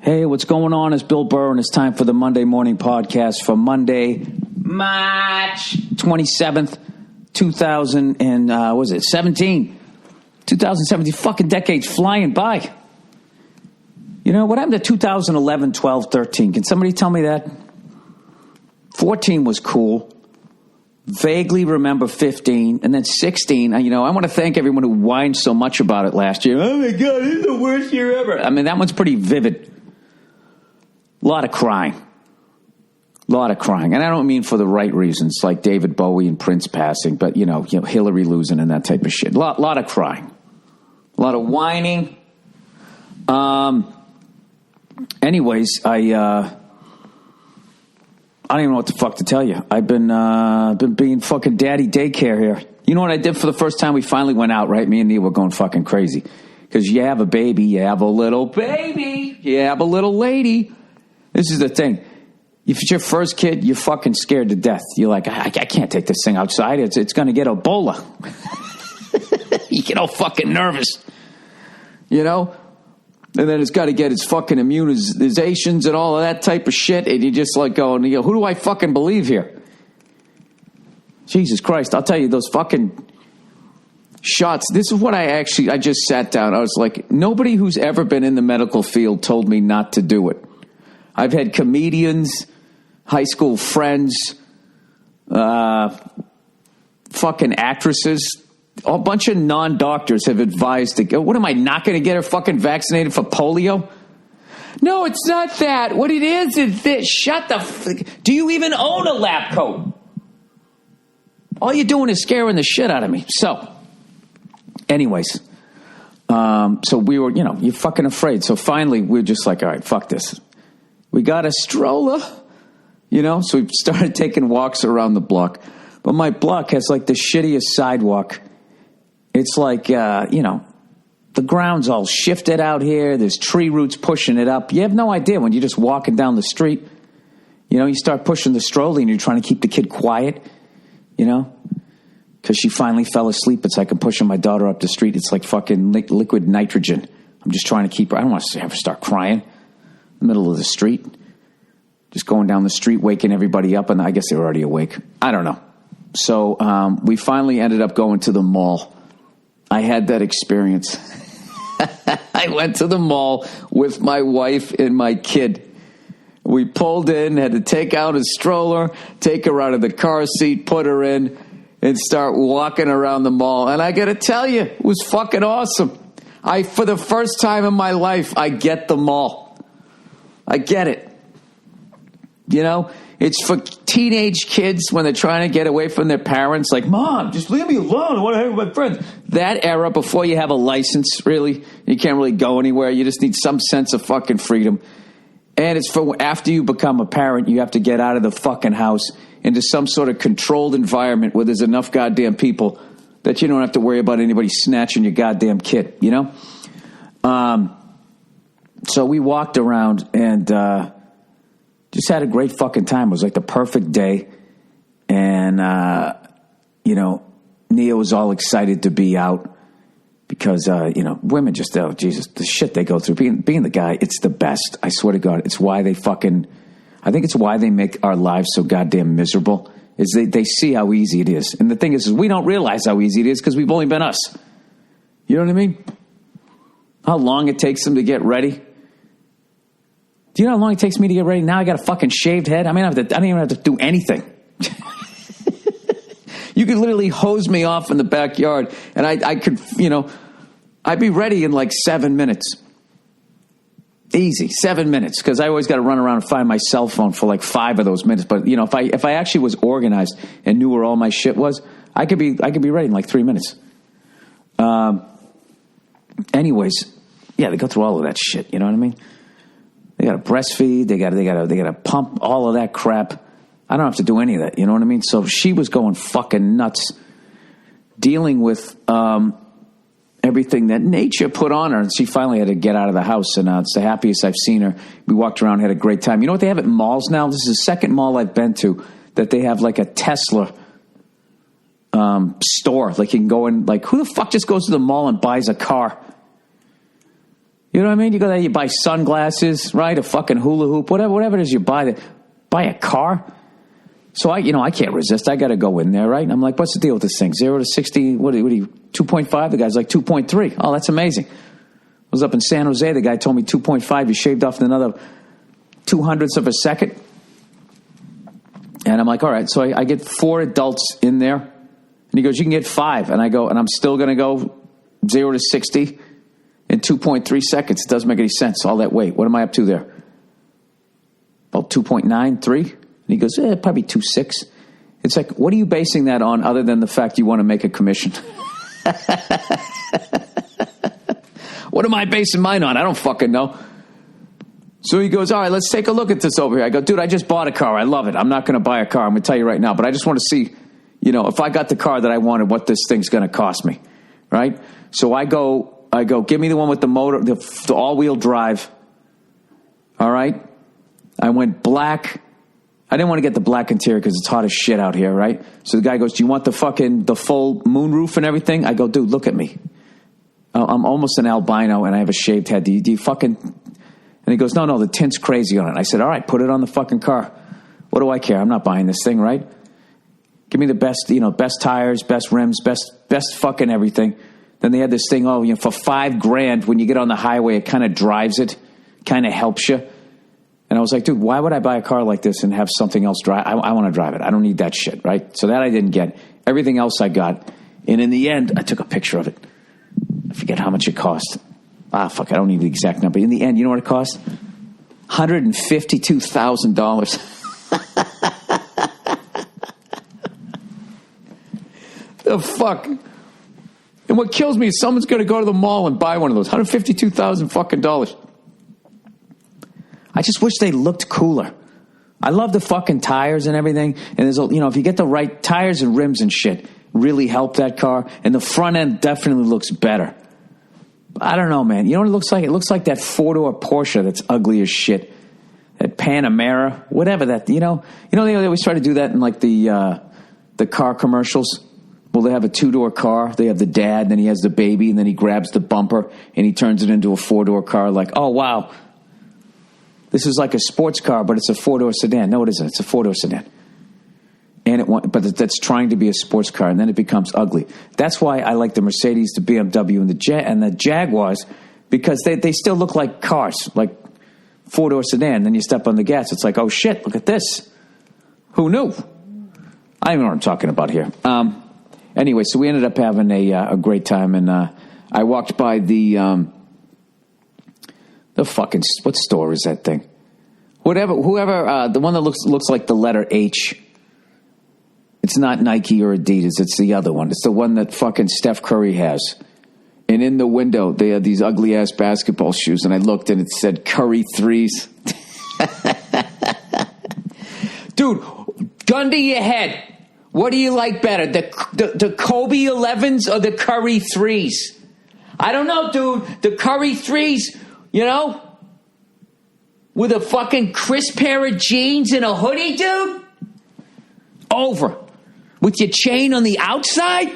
Hey, what's going on? It's Bill Burr, and it's time for the Monday Morning Podcast for Monday, March 27th, 2017. 2017, fucking decade's flying by. You know, what happened to 2011, 12, 13? Can somebody tell me that? 14 was cool. Vaguely remember 15, and then 16. You know, I want to thank everyone who whined so much about it last year. Oh my God, this is the worst year ever. I mean, that one's pretty vivid. A lot of crying. And I don't mean for the right reasons, like David Bowie and Prince passing, but, you know Hillary losing and that type of shit. A lot of crying. A lot of whining. Anyways, I don't even know what the fuck to tell you. I've been being fucking daddy daycare here. You know what I did for the first time? We finally went out, right? Me and Neil were going fucking crazy. Because you have a baby, you have a little baby, you have a little lady. This is the thing. If it's your first kid, you're fucking scared to death. You're like, I can't take this thing outside. It's going to get Ebola. You get all fucking nervous. You know? And then it's got to get its fucking immunizations and all of that type of shit. And you just like going, who do I fucking believe here? Jesus Christ. I'll tell you, those fucking shots. This is what I just sat down. I was like, nobody who's ever been in the medical field told me not to do it. I've had comedians, high school friends, fucking actresses, a bunch of non-doctors have advised to go. What am I, not going to get her fucking vaccinated for polio? No, it's not that. What it is this. Shut the do you even own a lab coat? All you're doing is scaring the shit out of me. So, anyways, so we were, you're fucking afraid. So finally, we're just like, all right, fuck this. We got a stroller, so we started taking walks around the block. But my block has like the shittiest sidewalk. It's like, the ground's all shifted out here. There's tree roots pushing it up. You have no idea when you're just walking down the street. You start pushing the stroller and you're trying to keep the kid quiet, because she finally fell asleep. It's like I'm pushing my daughter up the street. It's like fucking liquid nitrogen. I'm just trying to keep her. I don't want to have her start crying. The middle of the street, just going down the street, waking everybody up, and I guess they were already awake. I don't know. So we finally ended up going to the mall. I had that experience. I went to the mall with my wife and my kid. We pulled in, had to take out a stroller, take her out of the car seat, put her in, and start walking around the mall. And I got to tell you, it was fucking awesome. For the first time in my life, I get the mall. I get it. It's for teenage kids when they're trying to get away from their parents. Like, Mom, just leave me alone. I want to hang with my friends. That era, before you have a license, really, you can't really go anywhere. You just need some sense of fucking freedom. And it's for after you become a parent, you have to get out of the fucking house into some sort of controlled environment where there's enough goddamn people that you don't have to worry about anybody snatching your goddamn kid, So we walked around and just had a great fucking time. It was like the perfect day. And, Nia was all excited to be out because, women just, oh, Jesus, the shit they go through. Being the guy, it's the best. I swear to God, it's why I think it's why they make our lives so goddamn miserable, is they see how easy it is. And the thing is we don't realize how easy it is because we've only been us. You know what I mean? How long it takes them to get ready. Do you know how long it takes me to get ready? Now I got a fucking shaved head. I don't even have to do anything. You could literally hose me off in the backyard and I could, I'd be ready in like 7 minutes. Easy, 7 minutes, because I always got to run around and find my cell phone for like 5 of those minutes. But, if I actually was organized and knew where all my shit was, I could be ready in like 3 minutes. Anyways, yeah, they go through all of that shit, you know what I mean? They got to breastfeed. They got to pump all of that crap. I don't have to do any of that. You know what I mean? So she was going fucking nuts, dealing with everything that nature put on her. And she finally had to get out of the house. And it's the happiest I've seen her. We walked around, had a great time. You know what they have at malls now? This is the second mall I've been to that they have like a Tesla store. Like you can go in, like who the fuck just goes to the mall and buys a car? You know what I mean? You go there, you buy sunglasses, right? A fucking hula hoop, whatever it is you buy. Buy a car. So I can't resist. I got to go in there, right? And I'm like, what's the deal with this thing? 0 to 60, what are you, 2.5? The guy's like 2.3. Oh, that's amazing. I was up in San Jose. The guy told me 2.5. You shaved off another 0.02 of a second. And I'm like, all right. So I get 4 adults in there. And he goes, you can get 5. And I go, and I'm still going to go 0 to 60 in 2.3 seconds. It doesn't make any sense. All that weight. What am I up to there? About 2.9, 3? And he goes, probably 2.6. It's like, what are you basing that on other than the fact you want to make a commission? What am I basing mine on? I don't fucking know. So he goes, all right, let's take a look at this over here. I go, dude, I just bought a car. I love it. I'm not going to buy a car. I'm going to tell you right now. But I just want to see, if I got the car that I wanted, what this thing's going to cost me. Right? So I go, give me the one with the motor, the all-wheel drive. All right? I went black. I didn't want to get the black interior because it's hot as shit out here, right? So the guy goes, do you want the full moonroof and everything? I go, dude, look at me. I'm almost an albino and I have a shaved head. Do you fucking... And he goes, no, the tint's crazy on it. I said, all right, put it on the fucking car. What do I care? I'm not buying this thing, right? Give me the best, best tires, best rims, best fucking everything. Then they had this thing, for $5,000, when you get on the highway, it kind of drives it, kind of helps you. And I was like, dude, why would I buy a car like this and have something else drive? I want to drive it. I don't need that shit, right? So that I didn't get. Everything else I got. And in the end, I took a picture of it. I forget how much it cost. Fuck, I don't need the exact number. In the end, you know what it cost? $152,000. The fuck? And what kills me is someone's going to go to the mall and buy one of those. $152,000 fucking dollars. I just wish they looked cooler. I love the fucking tires and everything. And there's, if you get the right tires and rims and shit, really help that car. And the front end definitely looks better. I don't know, man. You know what it looks like? It looks like that 4-door Porsche that's ugly as shit. That Panamera, whatever that, they always try to do that in like the car commercials. Well, they have a 2-door car. They have the dad, and then he has the baby, and then he grabs the bumper, and he turns it into a 4-door car. Like, oh, wow. This is like a sports car, but it's a 4-door sedan. No, it isn't. It's a 4-door sedan. But that's trying to be a sports car, and then it becomes ugly. That's why I like the Mercedes, the BMW, and the Jaguars, because they still look like cars, like 4-door sedan. Then you step on the gas, it's like, oh shit, look at this. Who knew? I don't know what I'm talking about here. Anyway, so we ended up having a great time, and I walked by the fucking, what store is that thing? Whoever, the one that looks like the letter H. It's not Nike or Adidas. It's the other one. It's the one that fucking Steph Curry has. And in the window, they had these ugly-ass basketball shoes. And I looked, and it said Curry 3s. Dude, gun to your head. What do you like better, the Kobe 11s or the Curry 3s? I don't know, dude. The Curry 3s, with a fucking crisp pair of jeans and a hoodie, dude? Over. With your chain on the outside?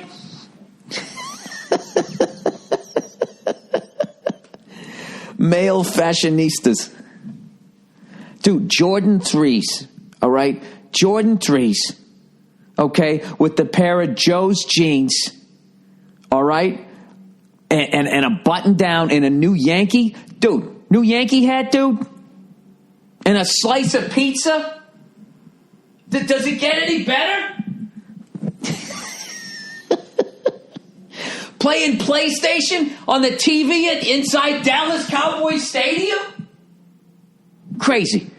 Male fashionistas. Dude, Jordan 3s, all right? Jordan 3s, okay? With the pair of Joe's jeans, all right? And a button down and a new Yankee. Dude, new Yankee hat, dude? And a slice of pizza? Does it get any better? Playing PlayStation on the TV inside Dallas Cowboys Stadium? Crazy.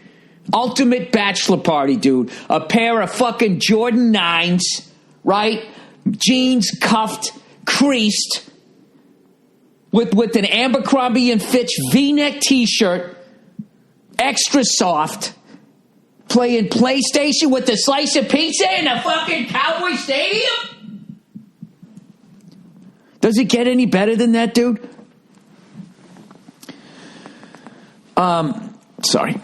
Ultimate bachelor party, dude. A pair of fucking Jordan 9s, right? Jeans cuffed, creased, with an Abercrombie and Fitch V-neck t-shirt, extra soft, playing PlayStation with a slice of pizza in a fucking Cowboy Stadium? Does it get any better than that, dude? Sorry.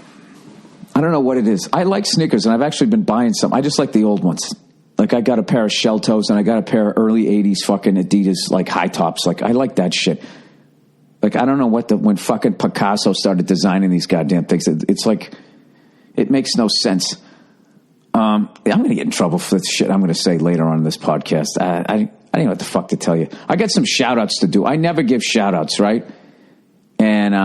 I don't know what it is. I like sneakers, and I've actually been buying some. I just like the old ones. Like, I got a pair of shell toes, and I got a pair of early 80s fucking Adidas, like, high tops. Like, I like that shit. Like, I don't know when fucking Picasso started designing these goddamn things. It's like, it makes no sense. I'm going to get in trouble for this shit I'm going to say later on in this podcast. I don't know what the fuck to tell you. I got some shout-outs to do. I never give shout-outs, right? And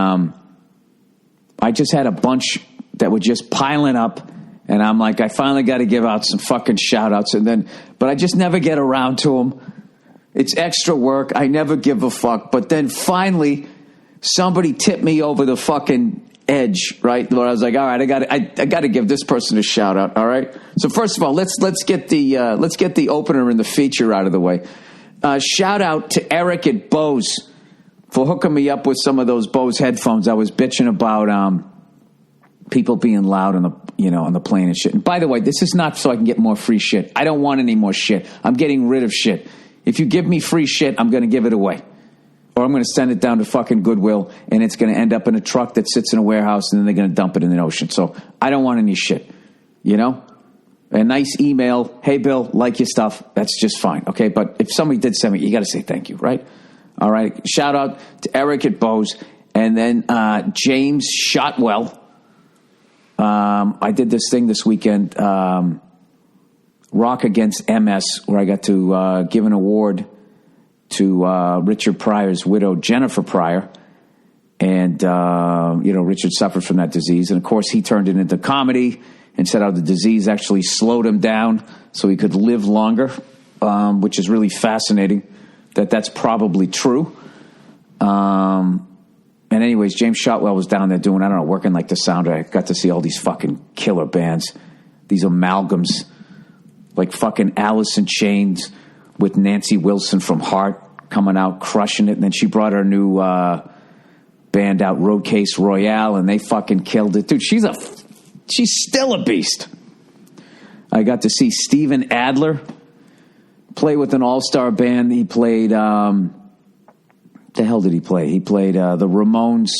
I just had a bunch that were just piling up. And I'm like, I finally got to give out some fucking shout-outs. But I just never get around to them. It's extra work. I never give a fuck. But then finally, somebody tipped me over the fucking edge, right? Where I was like, all right, I got to give this person a shout out. All right. So first of all, let's get the opener and the feature out of the way. Shout out to Eric at Bose for hooking me up with some of those Bose headphones. I was bitching about people being loud on the plane and shit. And by the way, this is not so I can get more free shit. I don't want any more shit. I'm getting rid of shit. If you give me free shit, I'm going to give it away. Or I'm going to send it down to fucking Goodwill, and it's going to end up in a truck that sits in a warehouse, and then they're going to dump it in the ocean. So I don't want any shit, A nice email, hey, Bill, like your stuff, that's just fine, okay? But if somebody did send me, you got to say thank you, right? All right, shout out to Eric at Bose, and then James Shotwell. I did this thing this weekend, Rock Against MS, where I got to give an award to Richard Pryor's widow, Jennifer Pryor. And, Richard suffered from that disease. And, of course, he turned it into comedy and said how the disease actually slowed him down so he could live longer, which is really fascinating that's probably true. And anyways, James Shotwell was down there working like the sound. I got to see all these fucking killer bands, these amalgams, like fucking Alice in Chains with Nancy Wilson from Heart coming out, crushing it. And then she brought her new band out, Roadcase Royale, and they fucking killed it. Dude, she's still a beast. I got to see Steven Adler play with an all-star band. He played, the hell did he play? He played the Ramones,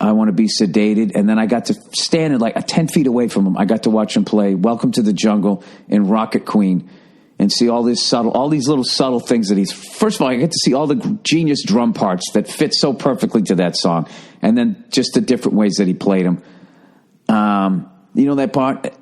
I Want to Be Sedated. And then I got to stand 10 feet away from him. I got to watch him play Welcome to the Jungle and Rocket Queen and see all these little subtle things that first of all, I get to see all the genius drum parts that fit so perfectly to that song. And then just the different ways that he played them. That part,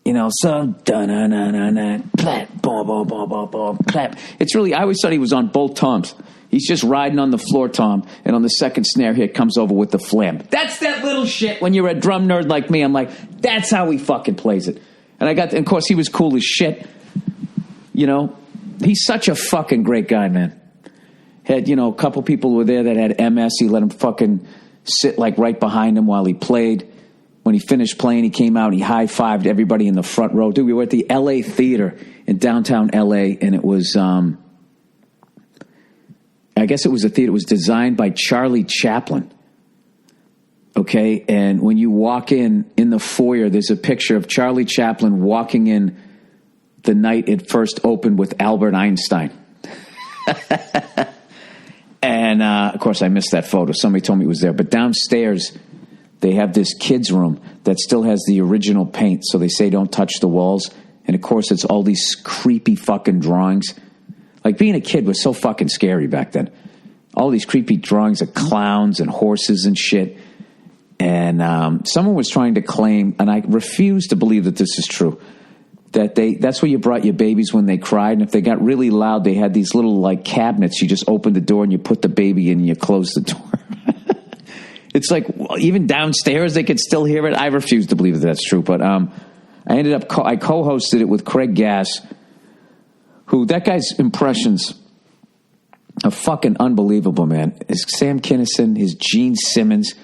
so da-na-na-na-na, clap, boom, boom, boom, boom, boom, clap. It's really, I always thought he was on both toms. He's just riding on the floor tom, and on the second snare hit comes over with the flam. That's that little shit when you're a drum nerd like me. I'm like, that's how he fucking plays it. And of course, he was cool as shit. He's such a fucking great guy, man. Had, a couple people were there that had MS. He let him fucking sit right behind him while he played. When he finished playing, he came out and he high-fived everybody in the front row. Dude, we were at the L.A. Theater in downtown L.A., and it was, I guess it was a theater. It was designed by Charlie Chaplin. Okay, and when you walk in the foyer, there's a picture of Charlie Chaplin walking in the night it first opened with Albert Einstein. And, of course, I missed that photo. Somebody told me it was there. But downstairs, they have this kids' room that still has the original paint, so they say don't touch the walls. And, of course, it's all these creepy fucking drawings. Like, being a kid was so fucking scary back then. All these creepy drawings of clowns and horses and shit. And someone was trying to claim, and I refuse to believe that this is true, that's where you brought your babies when they cried. And if they got really loud, they had these little, cabinets. You just opened the door and you put the baby in and you close the door. It's like, even downstairs, they could still hear it. I refuse to believe that that's true. But I co-hosted it with Craig Gass, who, that guy's impressions are fucking unbelievable, man. His Sam Kinison, his Gene Simmons,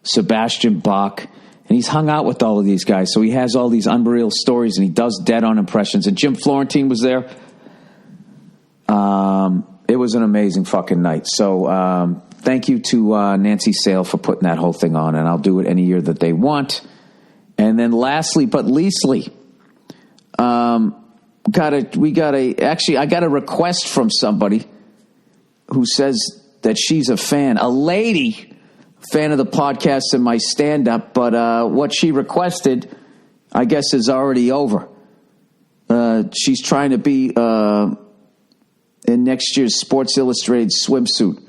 Sebastian Bach, and he's hung out with all of these guys. So he has all these unreal stories, and he does dead-on impressions. And Jim Florentine was there. It was an amazing fucking night. So thank you to Nancy Sale for putting that whole thing on, and I'll do it any year that they want. And then lastly, but leastly, I got a request from somebody who says that she's a fan, a lady fan of the podcast and my stand-up, but what she requested, I guess, is already over. She's trying to be in next year's Sports Illustrated swimsuit,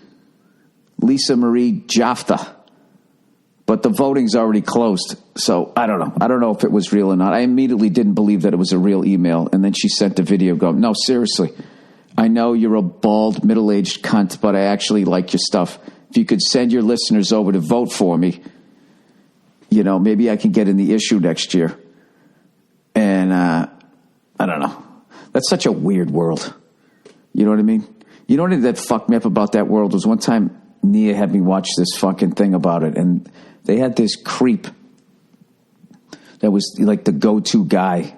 Lisa Marie Jafta. But the voting's already closed, so I don't know. I don't know if it was real or not. I immediately didn't believe that it was a real email, and then she sent a video going, no, seriously, I know you're a bald, middle-aged cunt, but I actually like your stuff. If you could send your listeners over to vote for me, maybe I can get in the issue next year. And I don't know. That's such a weird world. You know what I mean? You know what that fucked me up about that world was one time Nia had me watch this fucking thing about it, and they had this creep that was like the go-to guy,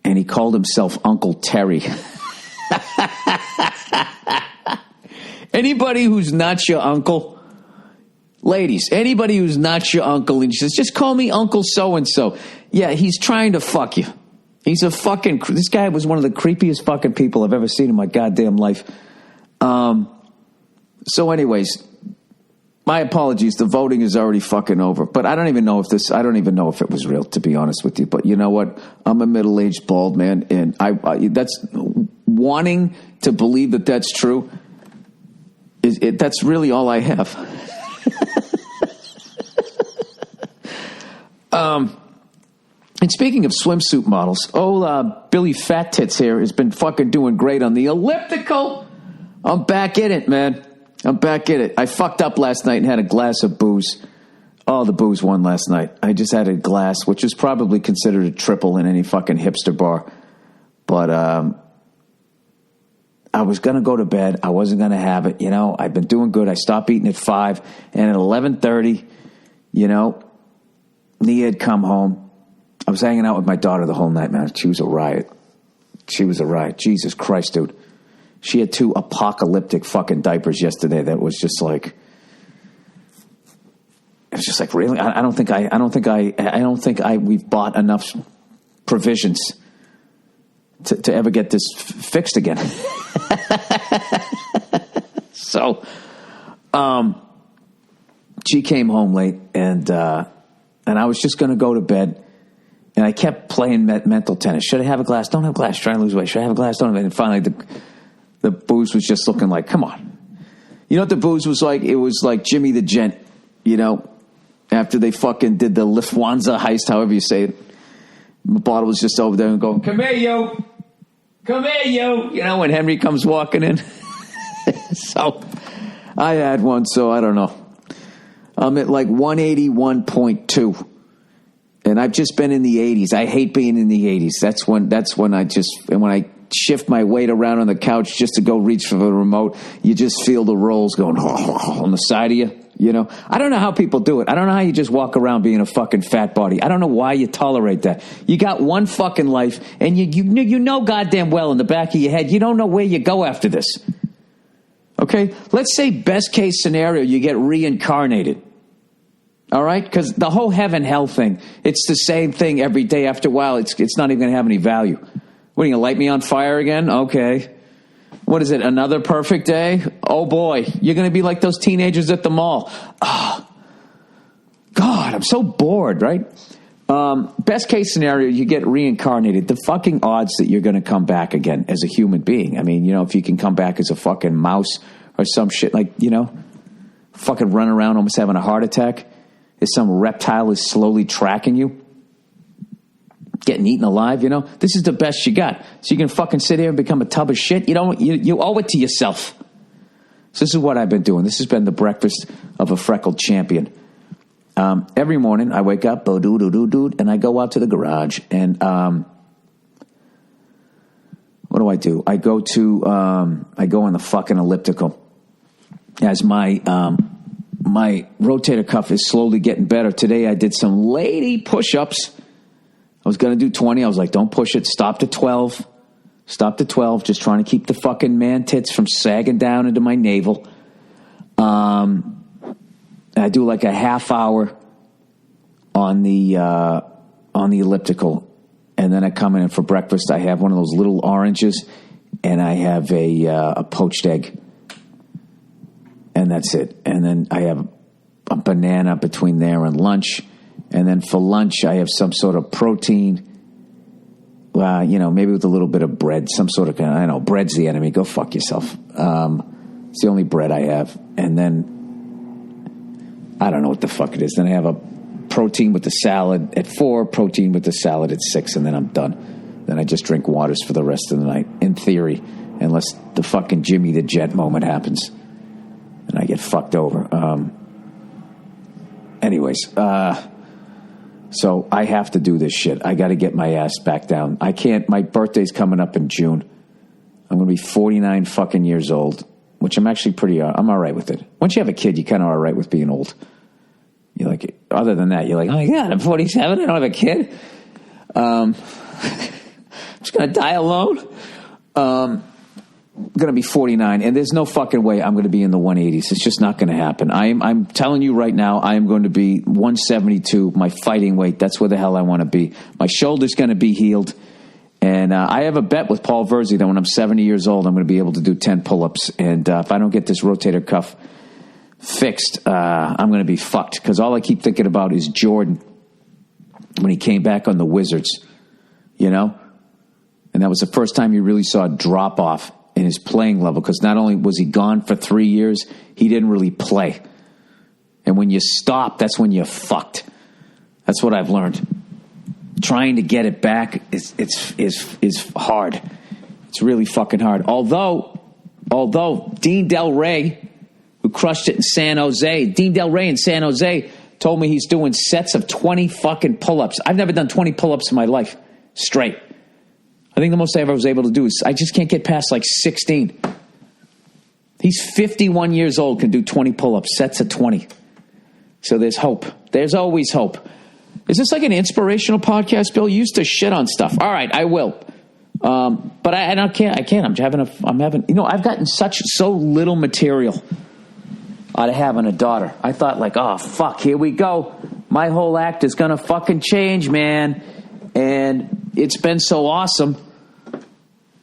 and he called himself Uncle Terry. Anybody who's not your uncle, ladies, anybody who's not your uncle, and he says, just call me Uncle so-and-so. Yeah, he's trying to fuck you. He's a fucking, this guy was one of the creepiest fucking people I've ever seen in my goddamn life. So anyways, my apologies. The voting is already fucking over. But I don't even know if it was real, to be honest with you. But you know what? I'm a middle-aged bald man, and I that's wanting to believe that that's true. That's really all I have. And speaking of swimsuit models, Billy Fat Tits here has been fucking doing great on the elliptical. I'm back in it, man. I'm back in it. I fucked up last night and had a glass of booze. Oh, the booze won last night. I just had a glass, which is probably considered a triple in any fucking hipster bar. But I was going to go to bed. I wasn't going to have it. I've been doing good. I stopped eating at 5. And at 11:30, Nia had come home. I was hanging out with my daughter the whole night, man. She was a riot. Jesus Christ, dude. She had 2 apocalyptic fucking diapers yesterday that was just like, it was just like, really? I don't think we've bought enough provisions to ever get this fixed again. So, she came home late and I was just going to go to bed. And I kept playing mental tennis. Should I have a glass? Don't have a glass. Trying to lose weight. Should I have a glass? Don't have it. And finally, the booze was just looking like, come on. You know what the booze was like? It was like Jimmy the Gent, after they fucking did the Lufthansa heist, however you say it. The bottle was just over there and going, come here, yo. Come here, yo. When Henry comes walking in. So I had one, so I don't know. I'm at like 181.2. And I've just been in the 80s. I hate being in the 80s. That's when when I shift my weight around on the couch just to go reach for the remote, you just feel the rolls going on the side of you, I don't know how people do it. I don't know how you just walk around being a fucking fat body. I don't know why you tolerate that. You got one fucking life, and you know goddamn well in the back of your head, you don't know where you go after this. Okay? Let's say best case scenario, you get reincarnated. All right? Because the whole heaven-hell thing, it's the same thing every day. After a while, it's not even going to have any value. What, are you going to light me on fire again? Okay. What is it, another perfect day? Oh, boy. You're going to be like those teenagers at the mall. Oh, God, I'm so bored, right? Best case scenario, you get reincarnated. The fucking odds that you're going to come back again as a human being. I mean, if you can come back as a fucking mouse or some shit, like, fucking run around almost having a heart attack. As some reptile is slowly tracking you, getting eaten alive, this is the best you got. So you can fucking sit here and become a tub of shit. You owe it to yourself. So this is what I've been doing. This has been the breakfast of a freckled champion. Every morning I wake up, and I go out to the garage, and what do? I go on the fucking elliptical as my rotator cuff is slowly getting better. Today I did some lady push-ups. I was going to do 20. I was like, don't push it. Stop to 12. Just trying to keep the fucking man tits from sagging down into my navel. I do like a half hour on the elliptical. And then I come in for breakfast. I have one of those little oranges, and I have a poached egg. And that's it. And then I have a banana between there and lunch. And then for lunch, I have some sort of protein, maybe with a little bit of bread, some sort of, bread's the enemy. Go fuck yourself. It's the only bread I have. And then I don't know what the fuck it is. Then I have a protein with the salad at 4, protein with the salad at 6, and then I'm done. Then I just drink waters for the rest of the night, in theory, unless the fucking Jimmy the Jet moment happens and I get fucked over. Anyways, so I have to do this shit. I got to get my ass back down. I can't. My birthday's coming up in June. I'm going to be 49 fucking years old, which I'm actually I'm all right with it. Once you have a kid, you kind of are all right with being old. You're like, other than that, you're like, oh my God, I'm 47. I don't have a kid. I'm just going to die alone. I'm going to be 49, and there's no fucking way I'm going to be in the 180s. It's just not going to happen. I'm telling you right now, I am going to be 172, my fighting weight. That's where the hell I want to be. My shoulder's going to be healed. And I have a bet with Paul Verzi that when I'm 70 years old, I'm going to be able to do 10 pull-ups. And if I don't get this rotator cuff fixed, I'm going to be fucked. Because all I keep thinking about is Jordan when he came back on the Wizards, you know? And that was the first time you really saw a drop-off in his playing level. Because not only was he gone for 3 years, he didn't really play. And when you stop, that's when you're fucked. That's what I've learned. Trying to get it back is hard. It's really fucking hard. Although Dean Del Rey, who crushed it in San Jose, Dean Del Rey in San Jose told me he's doing sets of 20 fucking pull-ups. I've never done 20 pull-ups in my life straight. I think the most I ever was able to do is I just can't get past like 16. He's 51 years old, can do 20 pull-ups, sets of 20. So there's hope. There's always hope. Is this like an inspirational podcast, Bill? You used to shit on stuff. All right, I will. But I can't. I can't. I'm having. You know, I've gotten so little material out of having a daughter. I thought like, oh fuck, here we go. My whole act is gonna fucking change, man. And it's been so awesome.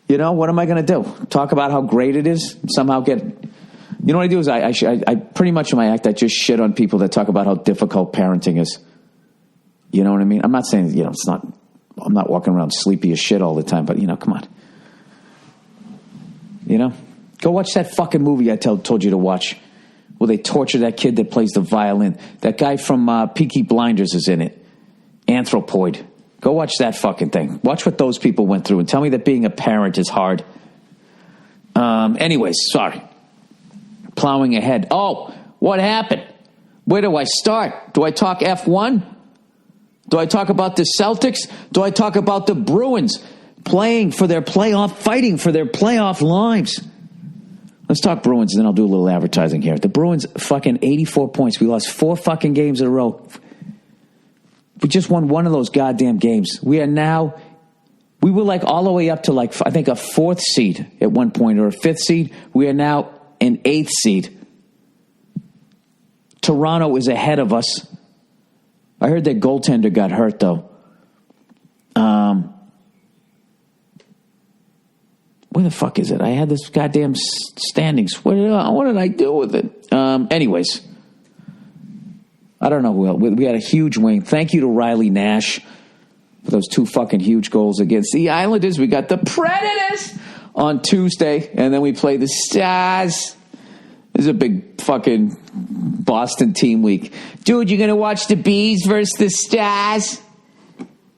You know, what am I gonna do? Talk about how great it is? Somehow get. You know what I do is I pretty much in my act I just shit on people that talk about how difficult parenting is. You know what I mean? I'm not saying, you know, it's not, I'm not walking around sleepy as shit all the time, but, you know, come on. You know? Go watch that fucking movie I told you to watch where they torture that kid that plays the violin. That guy from Peaky Blinders is in it. Anthropoid. Go watch that fucking thing. Watch what those people went through and tell me that being a parent is hard. Anyways, sorry. Plowing ahead. Oh, what happened? Where do I start? Do I talk F1? Do I talk about the Celtics? Do I talk about the Bruins fighting for their playoff lives? Let's talk Bruins, and then I'll do a little advertising here. The Bruins, fucking 84 points. We lost 4 fucking games in a row. We just won one of those goddamn games. We were like all the way up to like, I think a 4th seed at one point, or a 5th seed. We are now an 8th seed. Toronto is ahead of us. I heard their goaltender got hurt, though. Where the fuck is it? I had this goddamn standings. What did I do with it? Anyways, I don't know who else. We had a huge win. Thank you to Riley Nash for those 2 fucking huge goals against the Islanders. We got the Predators on Tuesday, and then we play the Stars. This is a big fucking Boston team week. Dude, you're going to watch the Bees versus the Stars?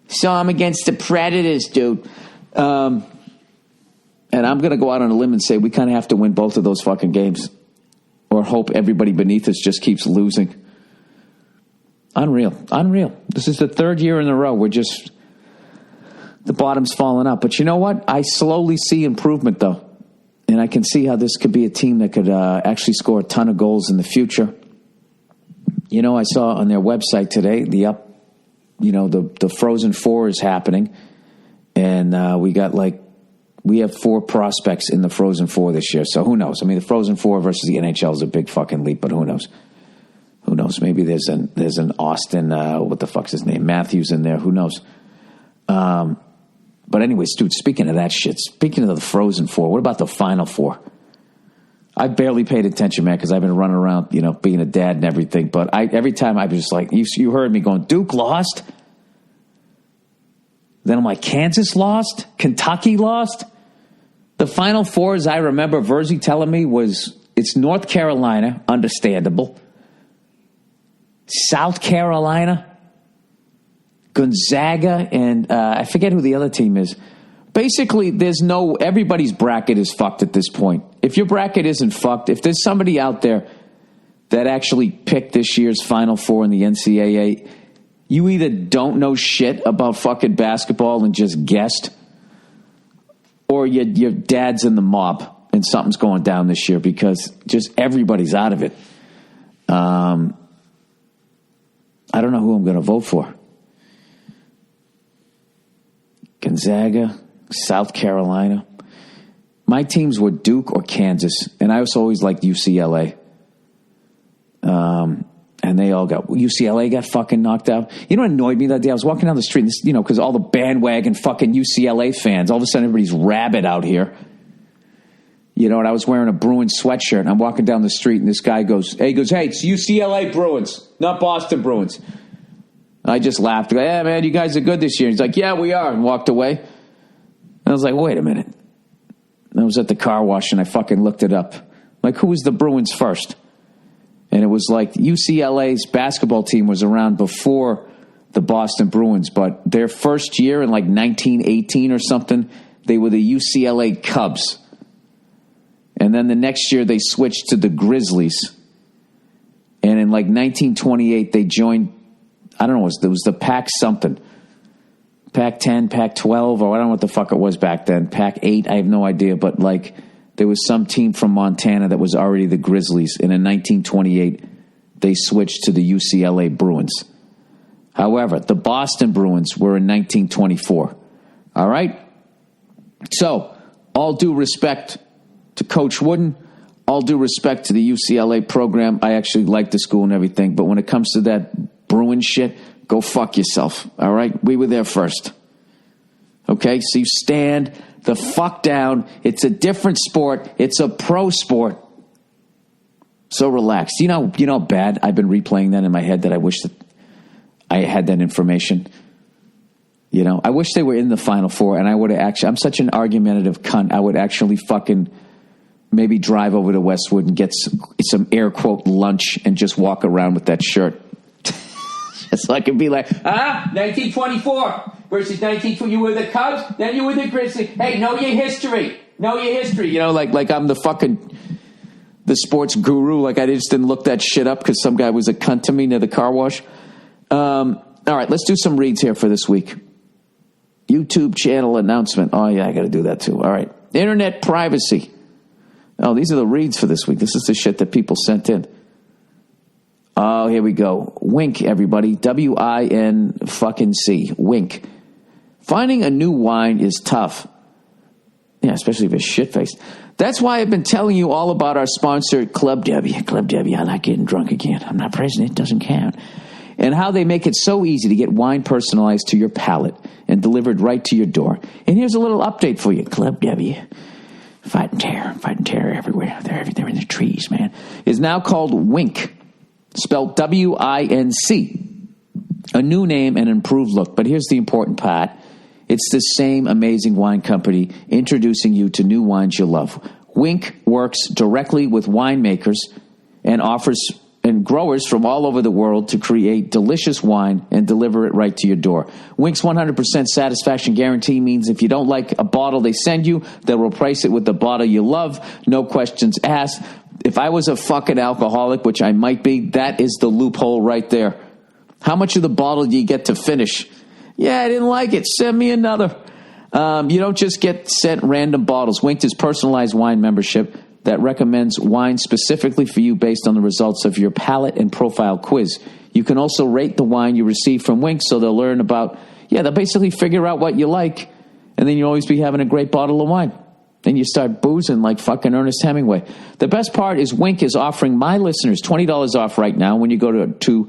Saw them against the Predators, dude. And I'm going to go out on a limb and say we kind of have to win both of those fucking games or hope everybody beneath us just keeps losing. Unreal. This is the 3rd year in a row. The bottom's falling out. But you know what? I slowly see improvement, though. And I can see how this could be a team that could actually score a ton of goals in the future. You know, I saw on their website today, the Frozen Four is happening. And we have 4 prospects in the Frozen Four this year. So who knows? I mean, the Frozen Four versus the NHL is a big fucking leap, but who knows? Who knows? Maybe there's an Austin, what the fuck's his name? Matthews in there. Who knows? But anyways, dude, speaking of that shit, speaking of the Frozen Four, what about the Final Four? I barely paid attention, man, because I've been running around, you know, being a dad and everything. But every time I was just like, you heard me going, Duke lost. Then I'm like, Kansas lost? Kentucky lost? The Final Four, as I remember Verzi telling me, it's North Carolina, understandable. South Carolina, Gonzaga, and I forget who the other team is. Basically, everybody's bracket is fucked at this point. If your bracket isn't fucked, if there's somebody out there that actually picked this year's Final Four in the NCAA, you either don't know shit about fucking basketball and just guessed, or your dad's in the mob and something's going down this year because just everybody's out of it. I don't know who I'm going to vote for. Gonzaga, South Carolina. My teams were Duke or Kansas, and I always liked UCLA. And they all UCLA got fucking knocked out. You know what annoyed me that day? I was walking down the street, because all the bandwagon fucking UCLA fans, all of a sudden everybody's rabid out here. And I was wearing a Bruins sweatshirt, and I'm walking down the street, and this guy goes, hey, it's UCLA Bruins, not Boston Bruins. And I just laughed. I go, yeah, man, you guys are good this year. He's like, yeah, we are, and walked away. And I was like, wait a minute. And I was at the car wash, and I fucking looked it up. Like, who was the Bruins first? And it was like UCLA's basketball team was around before the Boston Bruins, but their first year in like 1918 or something, they were the UCLA Cubs. And then the next year they switched to the Grizzlies. And in like 1928 they joined, I don't know, it was the Pac something. Pac 10, Pac 12, or I don't know what the fuck it was back then. Pac 8, I have no idea, but like there was some team from Montana that was already the Grizzlies. And in 1928 they switched to the UCLA Bruins. However, the Boston Bruins were in 1924. All right? So, all due respect to Coach Wooden, all due respect to the UCLA program. I actually like the school and everything, but when it comes to that Bruin shit, go fuck yourself, all right? We were there first. Okay? So you stand the fuck down. It's a different sport. It's a pro sport. So relax. You know how bad I've been replaying that in my head that I wish that I had that information. I wish they were in the Final Four, and I would have actually, I'm such an argumentative cunt, I would actually fucking maybe drive over to Westwood and get some air quote lunch and just walk around with that shirt. So I can be like, 1924 versus 1920. You were the Cubs, then you were the Grizzlies. Hey, know your history. Know your history. Like I'm the sports guru. Like I just didn't look that shit up because some guy was a cunt to me near the car wash. All right, let's do some reads here for this week. YouTube channel announcement. Oh, yeah, I got to do that too. All right. Internet privacy. Oh, these are the reads for this week. This is the shit that people sent in. Oh, here we go. Wink, everybody. W-I-N-fucking-C. Wink. Finding a new wine is tough. Yeah, especially if it's shit-faced. That's why I've been telling you all about our sponsor, Club W. Club W, I like getting drunk again. I'm not president. It doesn't count. And how they make it so easy to get wine personalized to your palate and delivered right to your door. And here's a little update for you. Club W. Fighting terror everywhere. They're in the trees, man. Is now called Wink, spelled W-I-N-C. A new name and improved look. But here's the important part. It's the same amazing wine company introducing you to new wines you love. Wink works directly with winemakers and offers and growers from all over the world to create delicious wine and deliver it right to your door. Wink's 100% satisfaction guarantee means if you don't like a bottle they send you, they'll replace it with the bottle you love. No questions asked. If I was a fucking alcoholic, which I might be, that is the loophole right there. How much of the bottle do you get to finish? Yeah, I didn't like it. Send me another. You don't just get sent random bottles. Wink is personalized wine membership that recommends wine specifically for you based on the results of your palate and profile quiz. You can also rate the wine you receive from Wink so they'll learn about, they'll basically figure out what you like, and then you'll always be having a great bottle of wine. Then you start boozing like fucking Ernest Hemingway. The best part is Wink is offering my listeners $20 off right now when you go to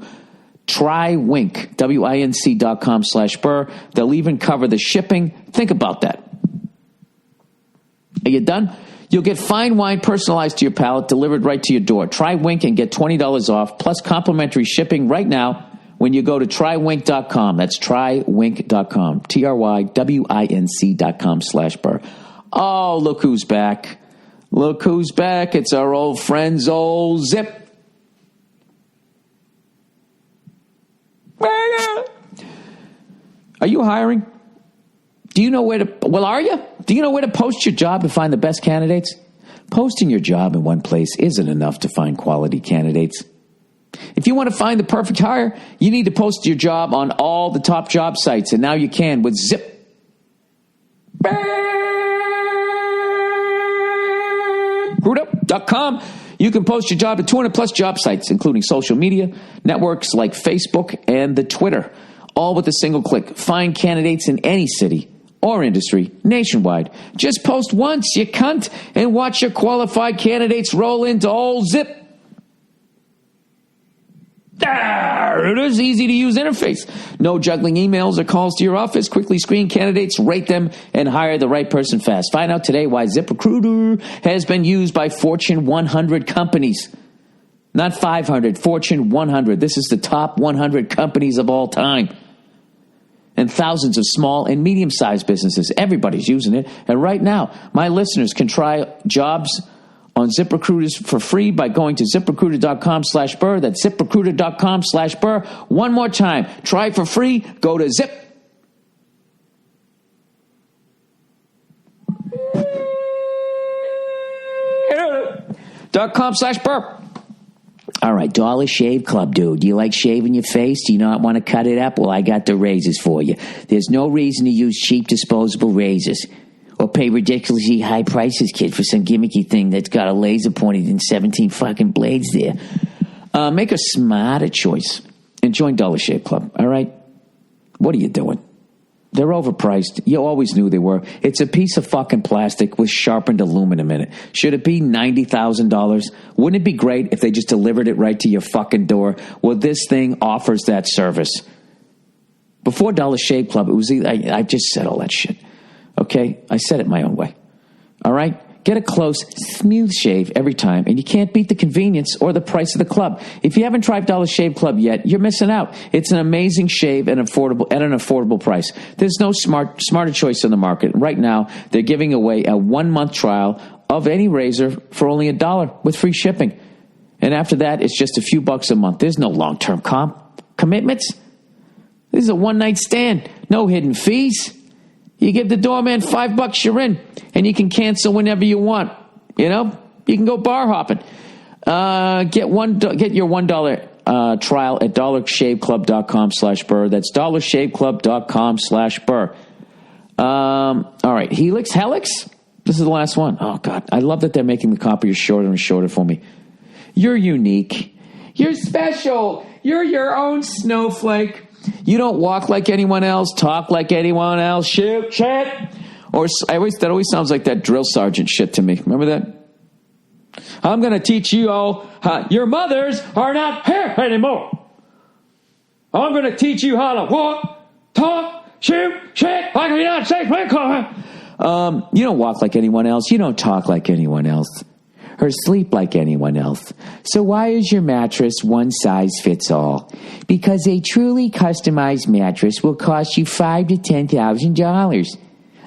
TryWink, WINC.com/Burr. They'll even cover the shipping. Think about that. Are you done? You'll get fine wine personalized to your palate, delivered right to your door. Try Wink and get $20 off, plus complimentary shipping right now when you go to TryWink.com. That's TryWink.com. TRYWINC.com/Burr. Oh, look who's back. Look who's back. It's our old friends, old Zip. Are you hiring? Do you know where to, are you? Do you know where to post your job to find the best candidates? Posting your job in one place isn't enough to find quality candidates. If you want to find the perfect hire, you need to post your job on all the top job sites, and now you can with ZipRecruiter.com. You can post your job at 200 plus job sites, including social media networks like Facebook and the Twitter, all with a single click. Find candidates in any city or industry nationwide. Just post once, you cunt, and watch your qualified candidates roll into old Zip. It is easy to use interface. No juggling emails or calls to your office. Quickly screen candidates, rate them, and hire the right person fast. Find out today why ZipRecruiter has been used by Fortune 100 companies. Not 500, Fortune 100. This is the top 100 companies of all time. And thousands of small and medium-sized businesses. Everybody's using it. And right now, my listeners can try jobs on ZipRecruiters for free by going to ZipRecruiter.com/Burr. That's ZipRecruiter.com/Burr. One more time. Try for free. Go to ZipRecruiter.com/Burr. All right, Dollar Shave Club, dude. Do you like shaving your face? Do you not want to cut it up? Well, I got the razors for you. There's no reason to use cheap disposable razors or pay ridiculously high prices, kid, for some gimmicky thing that's got a laser pointed and 17 fucking blades there. Make a smarter choice and join Dollar Shave Club, all right? What are you doing? They're overpriced. You always knew they were. It's a piece of fucking plastic with sharpened aluminum in it. Should it be $90,000? Wouldn't it be great if they just delivered it right to your fucking door? Well, this thing offers that service. Before Dollar Shave Club, it was I just said all that shit. Okay? I said it my own way. All right? Get a close, smooth shave every time, and you can't beat the convenience or the price of the club. If you haven't tried Dollar Shave Club yet, you're missing out. It's an amazing shave and affordable at an affordable price. There's no smarter choice in the market. Right now, they're giving away a 1-month trial of any razor for only $1 with free shipping. And after that, it's just a few bucks a month. There's no long-term commitments. This is a one-night stand. No hidden fees. You give the doorman $5, you're in. And you can cancel whenever you want. You know? You can go bar hopping. Get your $1 trial at dollarshaveclub.com/Burr. That's dollarshaveclub.com/Burr. All right. Helix? This is the last one. Oh, God. I love that they're making the copiers shorter and shorter for me. You're unique. You're special. You're your own snowflake. You don't walk like anyone else, talk like anyone else, shoot shit. Or that always sounds like that drill sergeant shit to me. Remember that? I'm going to teach you all how your mothers are not here anymore. I'm going to teach you how to walk, talk, shoot shit like a United States Marine Corps. You don't walk like anyone else. You don't talk like anyone else. Or sleep like anyone else. So why is your mattress one size fits all? Because a truly customized mattress will cost you $5,000 to $10,000.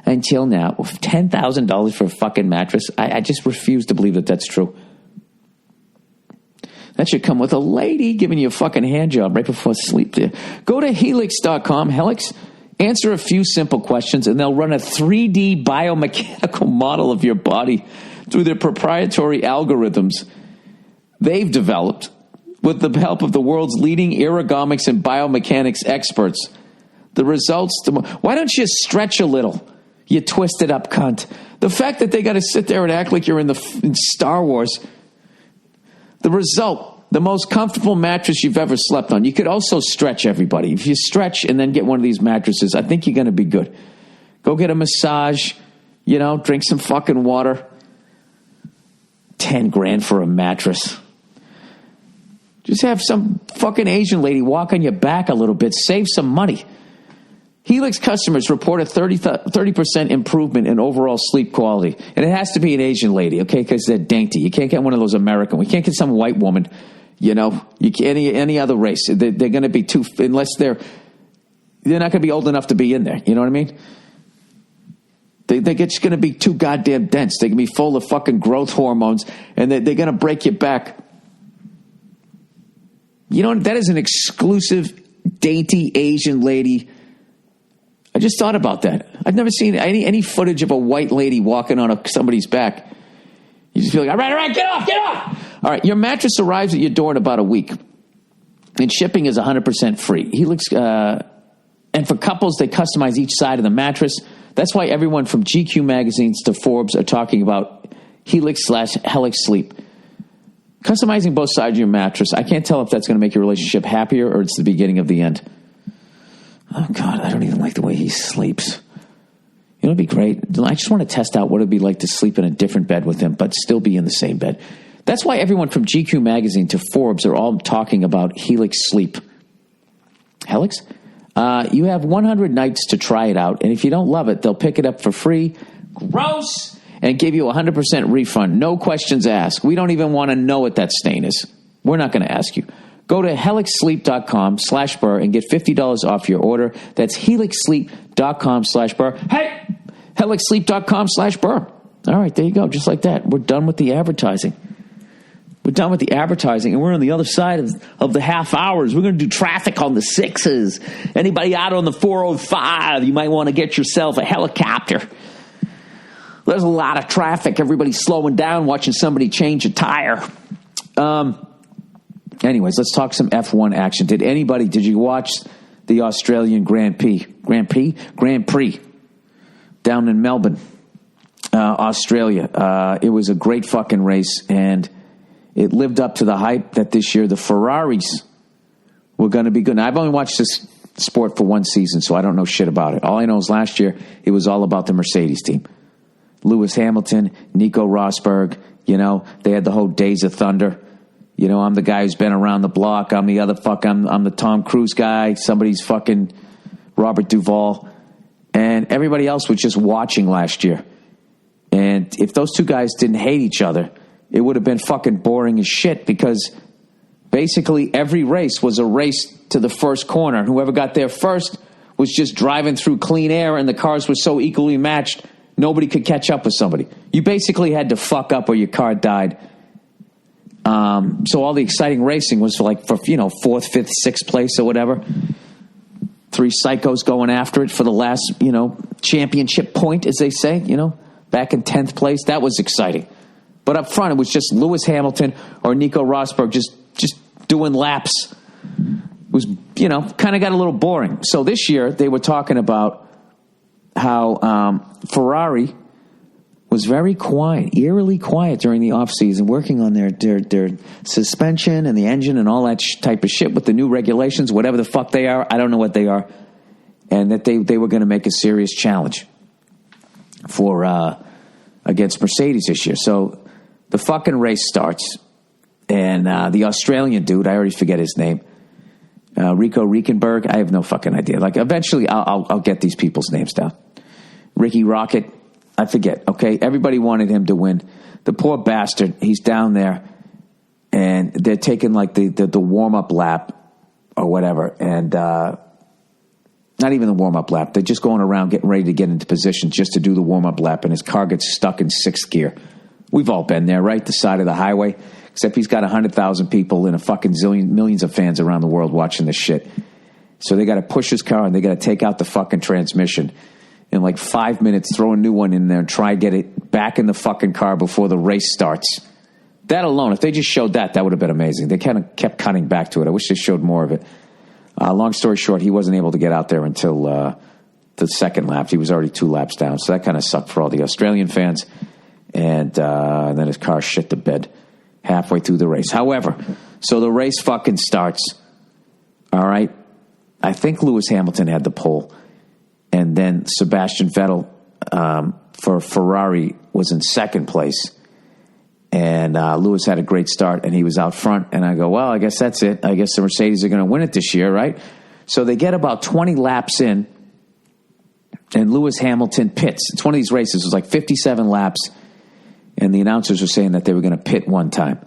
Until now, $10,000 for a fucking mattress? I just refuse to believe that that's true. That should come with a lady giving you a fucking hand job right before sleep there. Go to helix.com, Helix. Answer a few simple questions, and they'll run a 3D biomechanical model of your body through their proprietary algorithms they've developed with the help of the world's leading ergonomics and biomechanics experts. The results... Why don't you stretch a little, you twisted up cunt? The fact that they got to sit there and act like you're in Star Wars. The result, the most comfortable mattress you've ever slept on. You could also stretch, everybody. If you stretch and then get one of these mattresses, I think you're going to be good. Go get a massage, drink some fucking water. $10,000 for a mattress. Just have some fucking Asian lady walk on your back a little bit. Save some money. Helix customers report a 30% improvement in overall sleep quality. And it has to be an Asian lady, okay, because they're dainty. You can't get one of those American. We can't get some white woman, You can't, any other race. They're going to be unless they're not going to be old enough to be in there. You know what I mean? They're just going to be too goddamn dense. They're going to be full of fucking growth hormones, and they're going to break your back. That is an exclusive, dainty Asian lady I just thought about that. I've never seen any footage of a white lady walking on somebody's back. You just feel like, all right, get off. All right, your mattress arrives at your door in about a week. And shipping is 100% free. Helix, and for couples, they customize each side of the mattress. That's why everyone from GQ magazines to Forbes are talking about Helix/Helix Sleep. Customizing both sides of your mattress, I can't tell if that's going to make your relationship happier or it's the beginning of the end. Oh, God, I don't even like the way he sleeps. You know, it'd be great. I just want to test out what it'd be like to sleep in a different bed with him, but still be in the same bed. That's why everyone from GQ magazine to Forbes are all talking about Helix Sleep. Helix? You have 100 nights to try it out, and if you don't love it, they'll pick it up for free. Gross! And give you a 100% refund. No questions asked. We don't even want to know what that stain is. We're not going to ask you. Go to helixsleep.com/Burr and get $50 off your order. That's helixsleep.com/Burr. Hey! helixsleep.com/Burr. All right, there you go. Just like that. We're done with the advertising. And we're on the other side of the half hours. We're going to do traffic on the 6s. Anybody out on the 405, you might want to get yourself a helicopter. There's a lot of traffic. Everybody's slowing down, watching somebody change a tire. Anyways, let's talk some F1 action. Did you watch the Australian Grand Prix down in Melbourne, Australia? It was a great fucking race, and it lived up to the hype that this year the Ferraris were going to be good. Now, I've only watched this sport for one season, so I don't know shit about it. All I know is last year it was all about the Mercedes team. Lewis Hamilton, Nico Rosberg, they had the whole Days of Thunder. I'm the guy who's been around the block. I'm the other I'm the Tom Cruise guy. Somebody's fucking Robert Duvall. And everybody else was just watching last year. And if those two guys didn't hate each other, it would have been fucking boring as shit, because basically every race was a race to the first corner. Whoever got there first was just driving through clean air, and the cars were so equally matched, nobody could catch up with somebody. You basically had to fuck up or your car died. So all the exciting racing was for 4th, 5th, 6th place or whatever. 3 psychos going after it for the last, championship point, as they say, back in 10th place. That was exciting. But up front, it was just Lewis Hamilton or Nico Rosberg just doing laps. It was, kind of got a little boring. So this year, they were talking about how Ferrari was very quiet, eerily quiet during the offseason, working on their suspension and the engine and all that type of shit with the new regulations, whatever the fuck they are. I don't know what they are. And that they were going to make a serious challenge for against Mercedes this year. So the fucking race starts, and the Australian dude, I already forget his name, Rico Rickenberg. I have no fucking idea. Eventually, I'll get these people's names down. Ricky Rocket, I forget. Okay, everybody wanted him to win. The poor bastard, he's down there, and they're taking the warm up lap or whatever, and not even the warm up lap. They're just going around getting ready to get into position just to do the warm up lap, and his car gets stuck in 6th gear. We've all been there, right? The side of the highway. Except he's got 100,000 people and a fucking millions of fans around the world watching this shit. So they got to push his car, and they got to take out the fucking transmission in 5 minutes, throw a new one in there, and try to get it back in the fucking car before the race starts. That alone, if they just showed that would have been amazing. They kind of kept cutting back to it. I wish they showed more of it. Long story short, he wasn't able to get out there until the second lap. He was already 2 laps down, so that kind of sucked for all the Australian fans. And then his car shit the bed halfway through the race. However, so the race fucking starts. All right. I think Lewis Hamilton had the pole. And then Sebastian Vettel for Ferrari was in 2nd place. And Lewis had a great start, and he was out front. And I go, well, I guess that's it. I guess the Mercedes are going to win it this year, right? So they get about 20 laps in, and Lewis Hamilton pits. It's one of these races. It was 57 laps. And the announcers were saying that they were going to pit one time.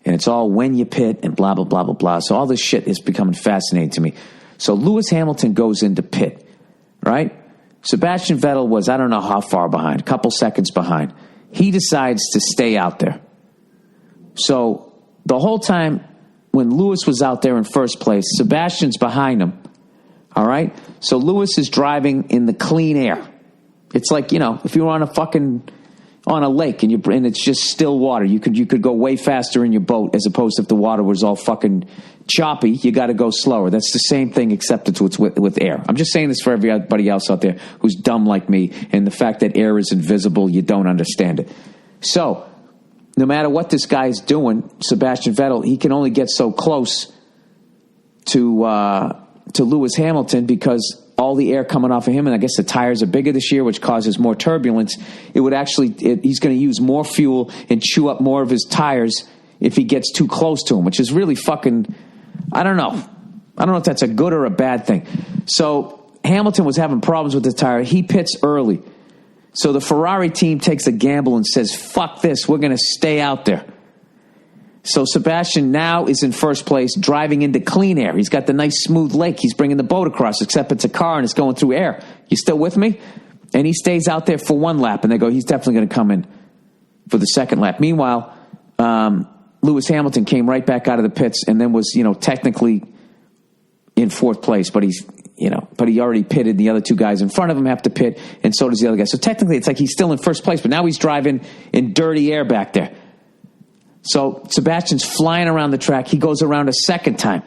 And it's all when you pit and blah, blah, blah, blah, blah. So all this shit is becoming fascinating to me. So Lewis Hamilton goes into pit, right? Sebastian Vettel was, I don't know how far behind, a couple seconds behind. He decides to stay out there. So the whole time when Lewis was out there in first place, Sebastian's behind him. All right? So Lewis is driving in the clean air. It's like, if you were on a lake and it's just still water, you could go way faster in your boat as opposed to if the water was all fucking choppy, you got to go slower. That's the same thing except it's with air. I'm just saying this for everybody else out there who's dumb like me, and the fact that air is invisible, you don't understand it. So, no matter what this guy is doing, Sebastian Vettel, he can only get so close to Lewis Hamilton because all the air coming off of him, and I guess the tires are bigger this year, which causes more turbulence. It would he's going to use more fuel and chew up more of his tires if he gets too close to him, which is really fucking, I don't know. I don't know if that's a good or a bad thing. So Hamilton was having problems with the tire. He pits early. So the Ferrari team takes a gamble and says, fuck this, we're going to stay out there. So Sebastian now is in first place, driving into clean air. He's got the nice smooth lake. He's bringing the boat across, except it's a car and it's going through air. You still with me? And he stays out there for one lap, and they go, he's definitely going to come in for the second lap. Meanwhile, Lewis Hamilton came right back out of the pits and then was, technically in fourth place, but but he already pitted. The other two guys in front of him have to pit, and so does the other guy. So technically it's like he's still in first place, but now he's driving in dirty air back there. So Sebastian's flying around the track. He goes around a second time.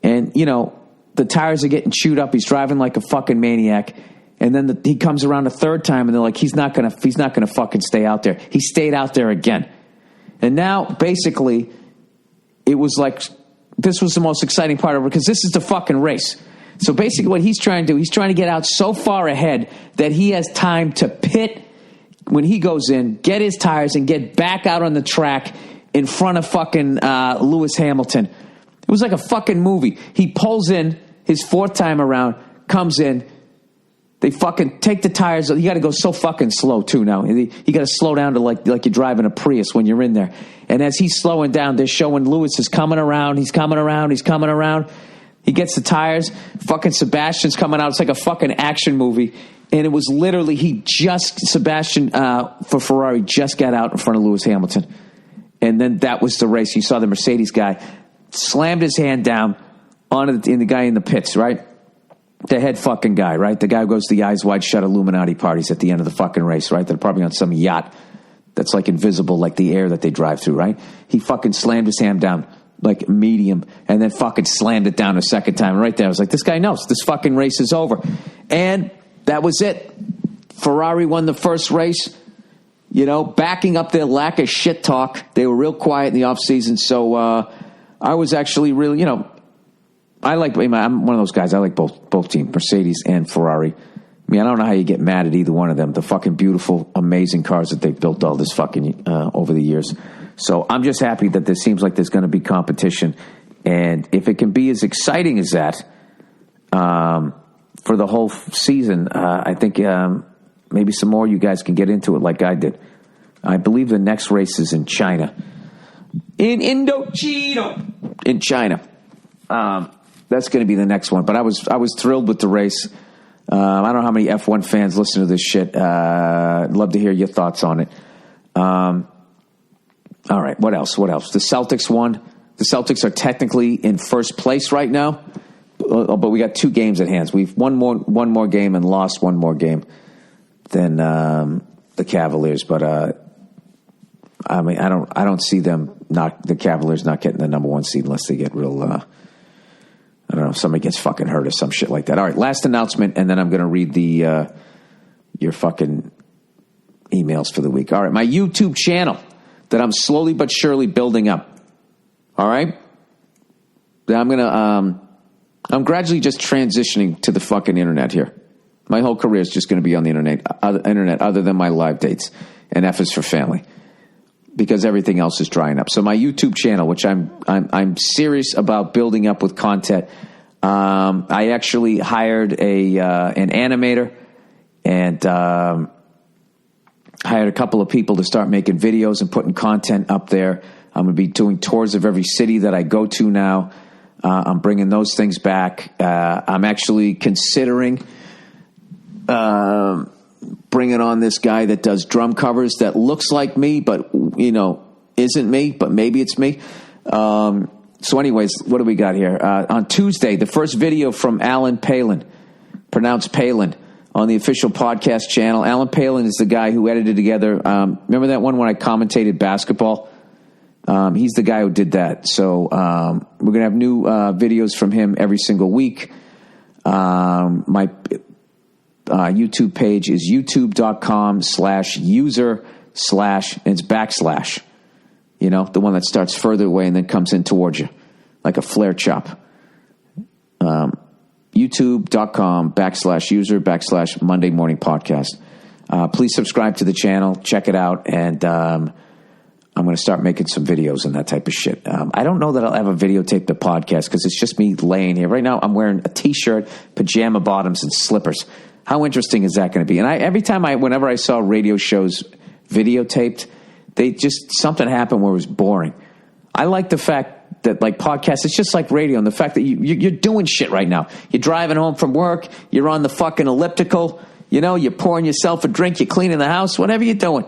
And, the tires are getting chewed up. He's driving like a fucking maniac. And then he comes around a third time, and they're like, he's not gonna fucking stay out there. He stayed out there again. And now, basically, it was like, this was the most exciting part of it, because this is the fucking race. So basically what he's trying to do, he's trying to get out so far ahead that he has time to pit when he goes in, get his tires, and get back out on the track in front of fucking Lewis Hamilton. It was like a fucking movie. He pulls in his fourth time around, comes in. They fucking take the tires. You got to go so fucking slow, too, now. You got to slow down to like you're driving a Prius when you're in there. And as he's slowing down, they're showing Lewis is coming around. He's coming around. He's coming around. He gets the tires. Fucking Sebastian's coming out. It's like a fucking action movie. And it was literally, Sebastian for Ferrari just got out in front of Lewis Hamilton. And then that was the race. You saw the Mercedes guy slammed his hand down on the guy in the pits, right? The head fucking guy, right? The guy who goes to the Eyes Wide Shut Illuminati parties at the end of the fucking race, right? They're probably on some yacht that's like invisible, like the air that they drive through, right? He fucking slammed his hand down like medium, and then fucking slammed it down a second time. Right there, I was like, this guy knows. This fucking race is over. And that was it. Ferrari won the first race, backing up their lack of shit talk. They were real quiet in the offseason. So I was actually really, I'm one of those guys. I like both teams, Mercedes and Ferrari. I mean, I don't know how you get mad at either one of them. The fucking beautiful, amazing cars that they've built all this fucking over the years. So I'm just happy that there seems like there's going to be competition. And if it can be as exciting as that for the whole season, I think maybe some more you guys can get into it like I did. I believe the next race is in China. In Indochino. In China. That's going to be the next one. But I was thrilled with the race. I don't know how many F1 fans listen to this shit. I'd love to hear your thoughts on it. All right, what else? The Celtics won. The Celtics are technically in first place right now, but we got two games at hand. We've won one more game and lost one more game than the Cavaliers. But I mean, I don't see the Cavaliers not getting the number one seed unless they get real. I don't know, if somebody gets fucking hurt or some shit like that. All right, last announcement, and then I'm going to read your fucking emails for the week. All right, my YouTube channel that I'm slowly but surely building up. All right? I'm gradually just transitioning to the fucking internet here. My whole career is just going to be on the internet other than my live dates and F is for family, because everything else is drying up. So my YouTube channel, which I'm serious about building up with content. I actually hired an animator and hired a couple of people to start making videos and putting content up there. I'm going to be doing tours of every city that I go to now. I'm bringing those things back. I'm actually considering bringing on this guy that does drum covers that looks like me, but isn't me, but maybe it's me. So anyways, what do we got here? On Tuesday, the first video from Alan Palin, pronounced Palin, on the official podcast channel. Alan Palin is the guy who edited together. Remember that one when I commentated basketball? He's the guy who did that. So we're going to have new videos from him every single week. My YouTube page is youtube.com/user/ and it's /. You know, the one that starts further away and then comes in towards you like a flare chop. youtube.com/user/ Monday Morning Podcast. Please subscribe to the channel, check it out, and I'm going to start making some videos and that type of shit. I don't know that I'll ever videotape the podcast because it's just me laying here. Right now, I'm wearing a T-shirt, pajama bottoms, and slippers. How interesting is that going to be? And whenever I saw radio shows videotaped, something happened where it was boring. I like the fact that, like, podcasts, it's just like radio, and the fact that you're doing shit right now. You're driving home from work, you're on the fucking elliptical, you know, you're pouring yourself a drink, you're cleaning the house, whatever you're doing.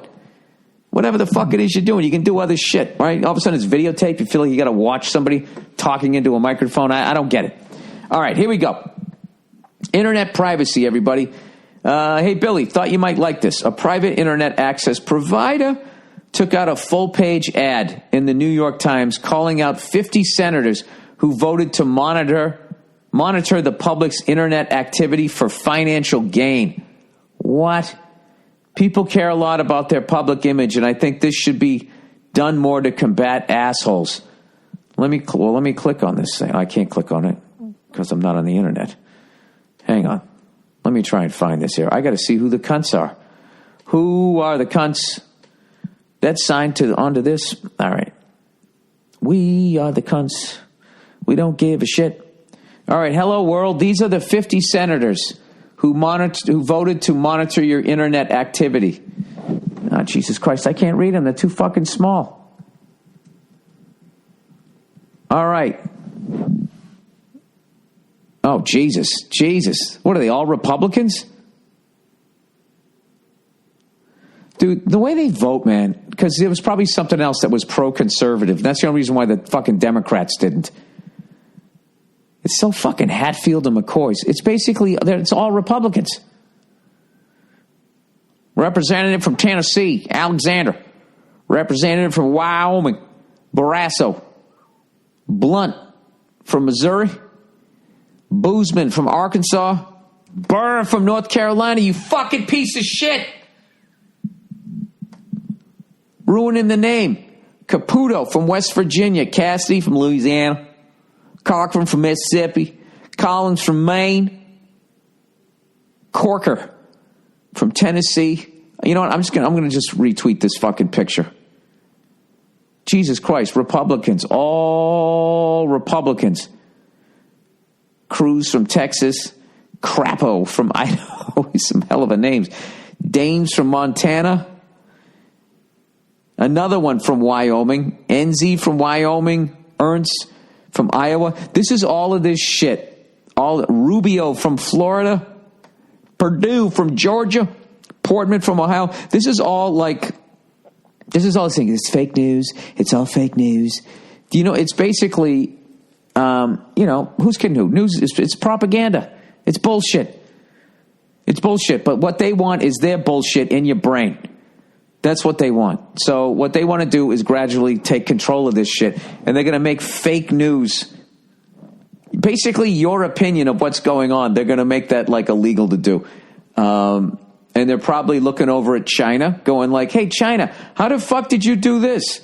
Whatever the fuck it is you're doing, you can do other shit, right? All of a sudden it's videotape, you feel like you got to watch somebody talking into a microphone. I don't get it. All right, here we go. Internet privacy, everybody. Hey, Billy, thought you might like this. A private internet access provider took out a full-page ad in the New York Times calling out 50 senators who voted to monitor the public's internet activity for financial gain. What? People care a lot about their public image, and I think this should be done more to combat assholes. Let me click on this thing. I can't click on it because I'm not on the internet. Hang on. Let me try and find this here. I got to see who the cunts are. Who are the cunts? That's signed onto this. All right. We are the cunts. We don't give a shit. All right. Hello, world. These are the 50 senators who voted to monitor your internet activity. Oh, Jesus Christ. I can't read them. They're too fucking small. All right. Oh, Jesus. What are they, all Republicans? Dude, the way they vote, man, because there was probably something else that was pro-conservative. That's the only reason why the fucking Democrats didn't. It's so fucking Hatfield and McCoy's. It's basically, it's all Republicans. Representative from Tennessee, Alexander. Representative from Wyoming, Barrasso. Blunt from Missouri. Boozman from Arkansas. Burr from North Carolina, you fucking piece of shit. Ruining the name. Caputo from West Virginia. Cassidy from Louisiana. Cochran from Mississippi. Collins from Maine. Corker from Tennessee. You know what? I'm going to just retweet this fucking picture. Jesus Christ. Republicans. All Republicans. Cruz from Texas. Crapo from Idaho. Some hell of a names. Dames from Montana. Another one from Wyoming. Enzi from Wyoming. Ernst from Iowa. This is all of this shit. Rubio from Florida. Perdue from Georgia. Portman from Ohio. This is all saying it's fake news. It's all fake news. You know, it's basically, who's kidding who? News, it's propaganda. It's bullshit. It's bullshit. But what they want is their bullshit in your brain. That's what they want. So what they want to do is gradually take control of this shit. And they're going to make fake news. Basically, your opinion of what's going on, they're going to make that like illegal to do. And they're probably looking over at China going like, hey, China, how the fuck did you do this?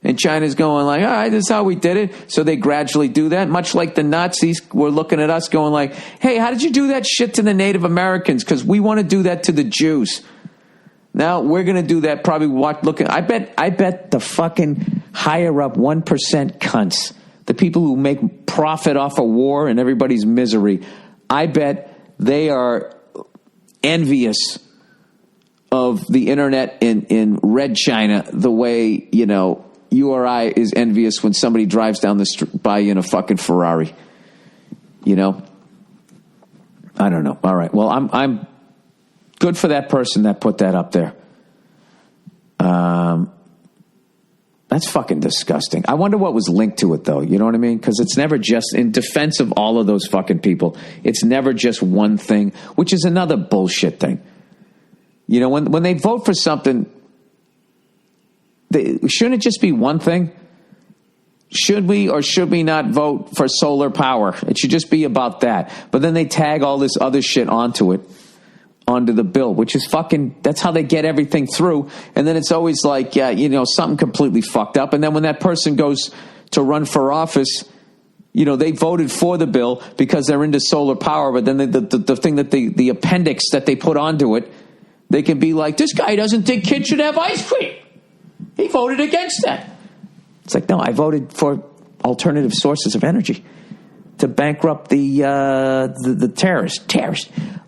And China's going like, all right, this is how we did it. So they gradually do that, much like the Nazis were looking at us going like, hey, how did you do that shit to the Native Americans? Because we want to do that to the Jews. Now we're going to do that probably I bet the fucking higher up 1% cunts, the people who make profit off of war and everybody's misery, I bet they are envious of the internet in Red China the way, you or I is envious when somebody drives down the street by you in a fucking Ferrari. I don't know. All right. Well, I'm good for that person that put that up there. That's fucking disgusting. I wonder what was linked to it, though. You know what I mean? Because it's never just, in defense of all of those fucking people, it's never just one thing, which is another bullshit thing. You know, when they vote for something, shouldn't it just be one thing? Should we or should we not vote for solar power? It should just be about that. But then they tag all this other shit onto the bill, which is fucking, that's how they get everything through. And then it's always like, something completely fucked up. And then when that person goes to run for office, they voted for the bill because they're into solar power. But then the thing that the appendix that they put onto it, they can be like, this guy doesn't think kids should have ice cream. He voted against that. It's like, no, I voted for alternative sources of energy to bankrupt the terrorist.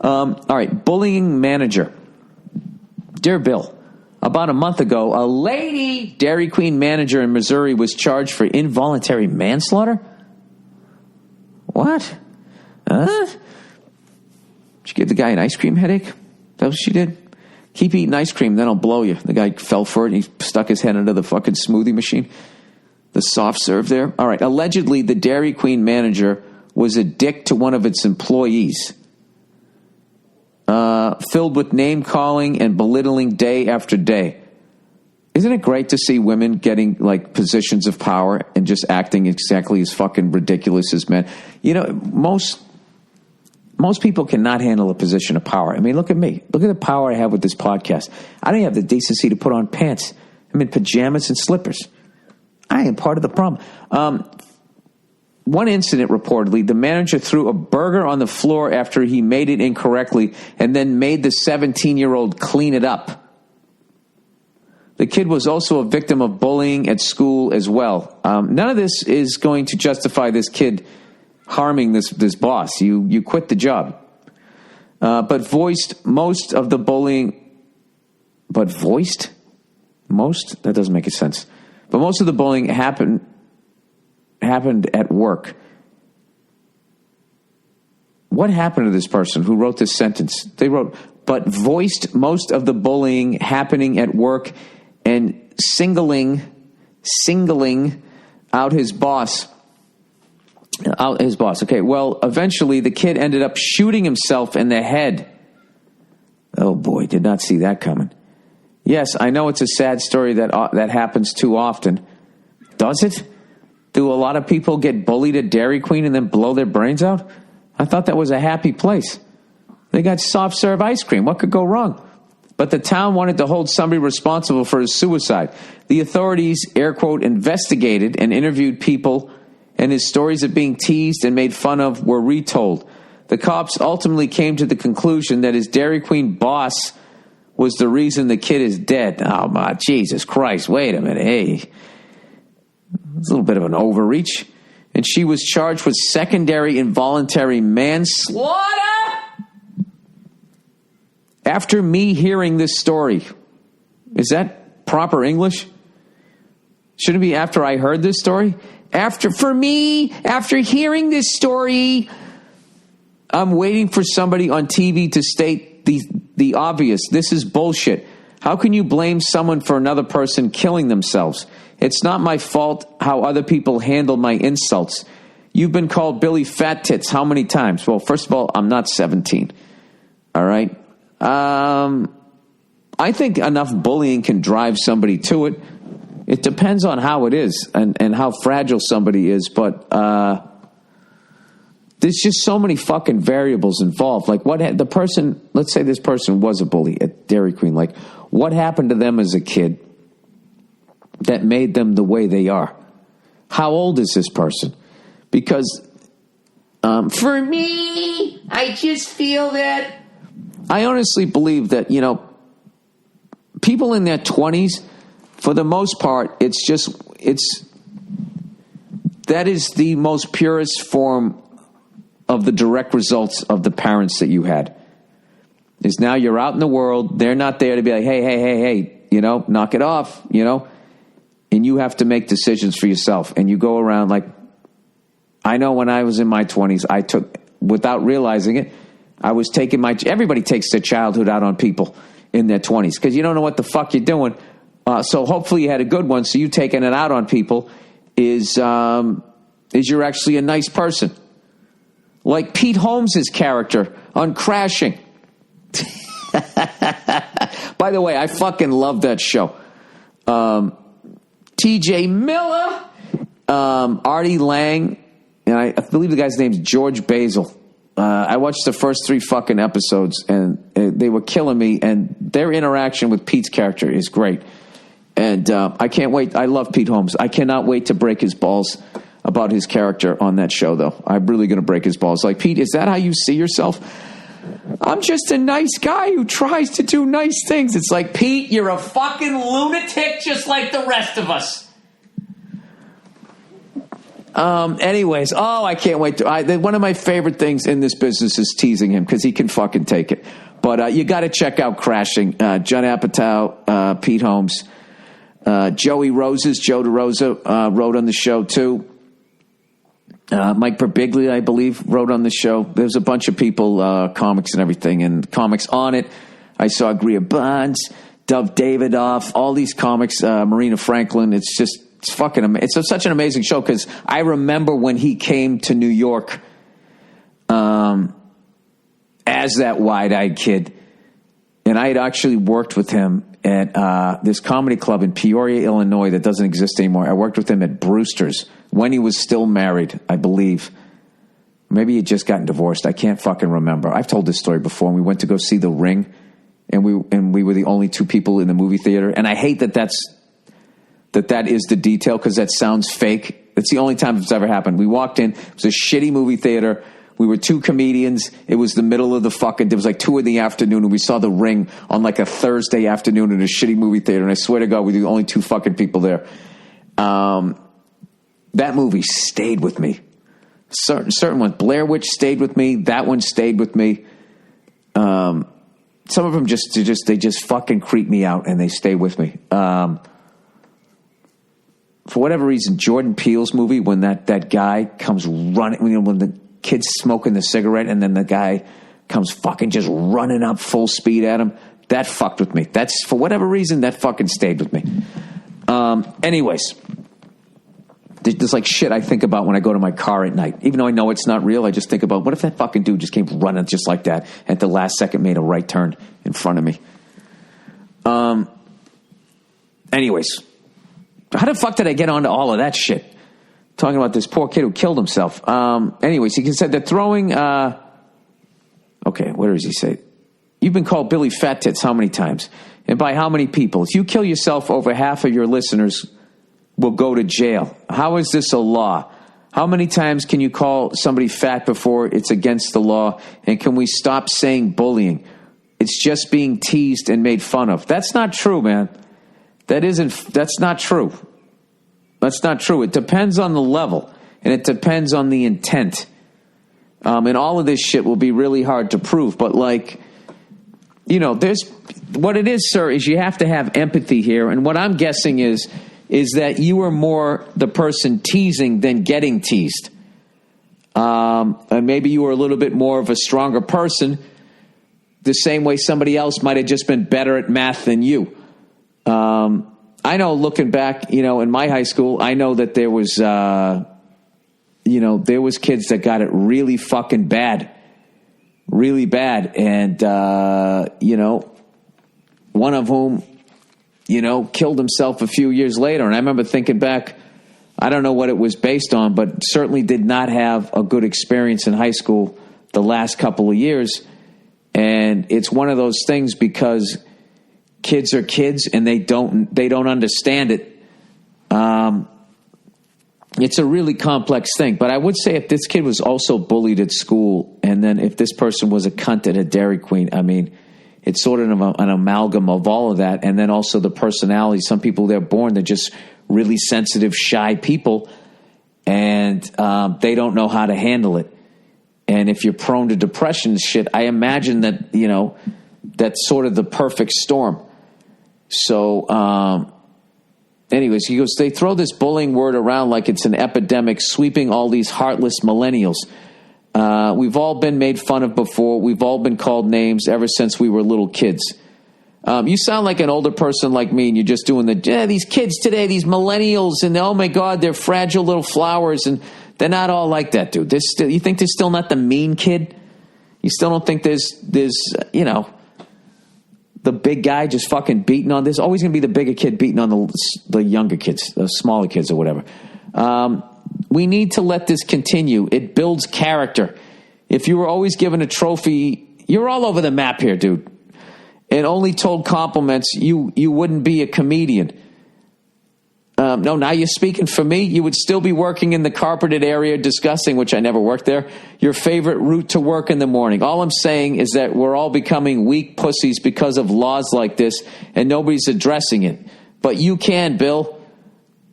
All right, bullying manager. Dear Bill, about a month ago, a lady Dairy Queen manager in Missouri was charged for involuntary manslaughter. What? Did you give the guy an ice cream headache? Is that what she did? Keep eating ice cream, then I'll blow you. The guy fell for it and he stuck his head into the fucking smoothie machine. The soft serve there. All right. Allegedly, the Dairy Queen manager was a dick to one of its employees. Filled with name calling and belittling day after day. Isn't it great to see women getting like positions of power and just acting exactly as fucking ridiculous as men? Most people cannot handle a position of power. I mean, look at me. Look at the power I have with this podcast. I don't have the decency to put on pants. I'm in pajamas and slippers. I am part of the problem. One incident, reportedly, the manager threw a burger on the floor after he made it incorrectly and then made the 17-year-old clean it up. The kid was also a victim of bullying at school as well. None of this is going to justify this kid harming this boss. You quit the job. But voiced most of the bullying. But voiced? Most? That doesn't make sense. But most of the bullying happened at work. What happened to this person who wrote this sentence? They wrote, but voiced most of the bullying happening at work and singling out his boss. Okay, well, eventually the kid ended up shooting himself in the head. Oh boy, did not see that coming. Yes, I know it's a sad story that happens too often. Does it? Do a lot of people get bullied at Dairy Queen and then blow their brains out? I thought that was a happy place. They got soft serve ice cream. What could go wrong? But the town wanted to hold somebody responsible for his suicide. The authorities, air quote, investigated and interviewed people, and his stories of being teased and made fun of were retold. The cops ultimately came to the conclusion that his Dairy Queen boss was the reason the kid is dead. Oh, my Jesus Christ. Wait a minute. Hey. It's a little bit of an overreach. And she was charged with secondary involuntary manslaughter. After me hearing this story, is that proper English? Shouldn't it be after I heard this story? After hearing this story, I'm waiting for somebody on TV to state the obvious. This is bullshit. How can you blame someone for another person killing themselves? It's not my fault how other people handle my insults. You've been called Billy Fat Tits how many times? Well, first of all, I'm not 17. All right? I think enough bullying can drive somebody to it. It depends on how it is and how fragile somebody is, but there's just so many fucking variables involved. Like let's say this person was a bully at Dairy Queen. Like, what happened to them as a kid that made them the way they are? How old is this person? Because for me, I just feel that I honestly believe that, people in their 20s, for the most part, that is the most purest form of the direct results of the parents that you had. Is now you're out in the world, they're not there to be like, hey, knock it off, and you have to make decisions for yourself. And you go around like, I know when I was in my 20s, I took, without realizing it, I was taking everybody takes their childhood out on people in their 20s because you don't know what the fuck you're doing. So hopefully you had a good one. So you taking it out on people is you're actually a nice person. Like Pete Holmes' character on Crashing. By the way, I fucking love that show. T.J. Miller, Artie Lang, and I believe the guy's name's George Basil. I watched the first 3 fucking episodes, and they were killing me, and their interaction with Pete's character is great. And I can't wait. I love Pete Holmes. I cannot wait to break his balls about his character on that show, though. I'm really going to break his balls. Like, Pete, is that how you see yourself? I'm just a nice guy who tries to do nice things. It's like, Pete, you're a fucking lunatic just like the rest of us. Anyways, I can't wait to. One of my favorite things in this business is teasing him because he can fucking take it. But you got to check out Crashing. Judd Apatow, Pete Holmes, Joey Roses, Joe DeRosa wrote on the show too. Mike Birbiglia, I believe, wrote on the show. There's a bunch of people, comics and everything, and comics on it. I saw Greer Bonds, Dov Davidoff, all these comics, Marina Franklin. It's fucking, it's such an amazing show because I remember when he came to New York as that wide-eyed kid, and I had actually worked with him at this comedy club in Peoria, Illinois that doesn't exist anymore. I worked with him at Brewster's when he was still married, I believe. Maybe he had just gotten divorced. I can't fucking remember. I've told this story before. And we went to go see The Ring, and we were the only 2 people in the movie theater. And I hate that that is the detail because that sounds fake. It's the only time it's ever happened. We walked in. It was a shitty movie theater. We were 2 comedians. It was the middle of the fucking, it was like 2 in the afternoon, and we saw The Ring on like a Thursday afternoon in a shitty movie theater. And I swear to God, we were the only 2 fucking people there. That movie stayed with me. Certain ones. Blair Witch stayed with me. That one stayed with me. Some of them they just fucking creep me out, and they stay with me. For whatever reason, Jordan Peele's movie, when that guy comes running, when the kid's smoking the cigarette, and then the guy comes fucking just running up full speed at him, that fucked with me. That's, for whatever reason, that fucking stayed with me. Anyways, there's like shit I think about when I go to my car at night. Even though I know it's not real, I just think about, what if that fucking dude just came running just like that and at the last second made a right turn in front of me? Anyways, how the fuck did I get onto all of that shit? Talking about this poor kid who killed himself. Anyways, he said they're throwing... okay, what does he say? You've been called Billy Fat Tits how many times? And by how many people? If you kill yourself, over half of your listeners will go to jail. How is this a law? How many times can you call somebody fat before it's against the law? And can we stop saying bullying? It's just being teased and made fun of. That's not true, man. That's not true. That's not true. It depends on the level, and it depends on the intent. And all of this shit will be really hard to prove. But, like, you know, there's what it is, sir, is you have to have empathy here. And what I'm guessing is that you are more the person teasing than getting teased. And maybe you were a little bit more of a stronger person, the same way somebody else might have just been better at math than you. I know, looking back, you know, in my high school, I know that there was, there was kids that got it really fucking bad, really bad. And, one of whom, killed himself a few years later. And I remember thinking back, I don't know what it was based on, but certainly did not have a good experience in high school the last couple of years. And it's one of those things because kids are kids and they don't understand it. It's a really complex thing. But I would say if this kid was also bullied at school, and then if this person was a cunt at a Dairy Queen, I mean, it's sort of an amalgam of all of that. And then also the personality. Some people, they're just really sensitive, shy people, and they don't know how to handle it. And if you're prone to depression and shit, I imagine that, that's sort of the perfect storm. So, anyways, he goes, they throw this bullying word around like it's an epidemic sweeping all these heartless millennials. We've all been made fun of before. We've all been called names ever since we were little kids. You sound like an older person like me, and you're just doing these kids today, these millennials, and oh my God, they're fragile little flowers, and they're not all like that, dude. You think they're still not the mean kid? You still don't think there's the big guy just fucking beating on? There's always going to be the bigger kid beating on the younger kids, the smaller kids or whatever. We need to let this continue. It builds character. If you were always given a trophy, you're all over the map here, dude, and only told compliments, you wouldn't be a comedian. No, now you're speaking for me. You would still be working in the carpeted area discussing, which I never worked there, your favorite route to work in the morning. All I'm saying is that we're all becoming weak pussies because of laws like this, and nobody's addressing it. But you can, Bill,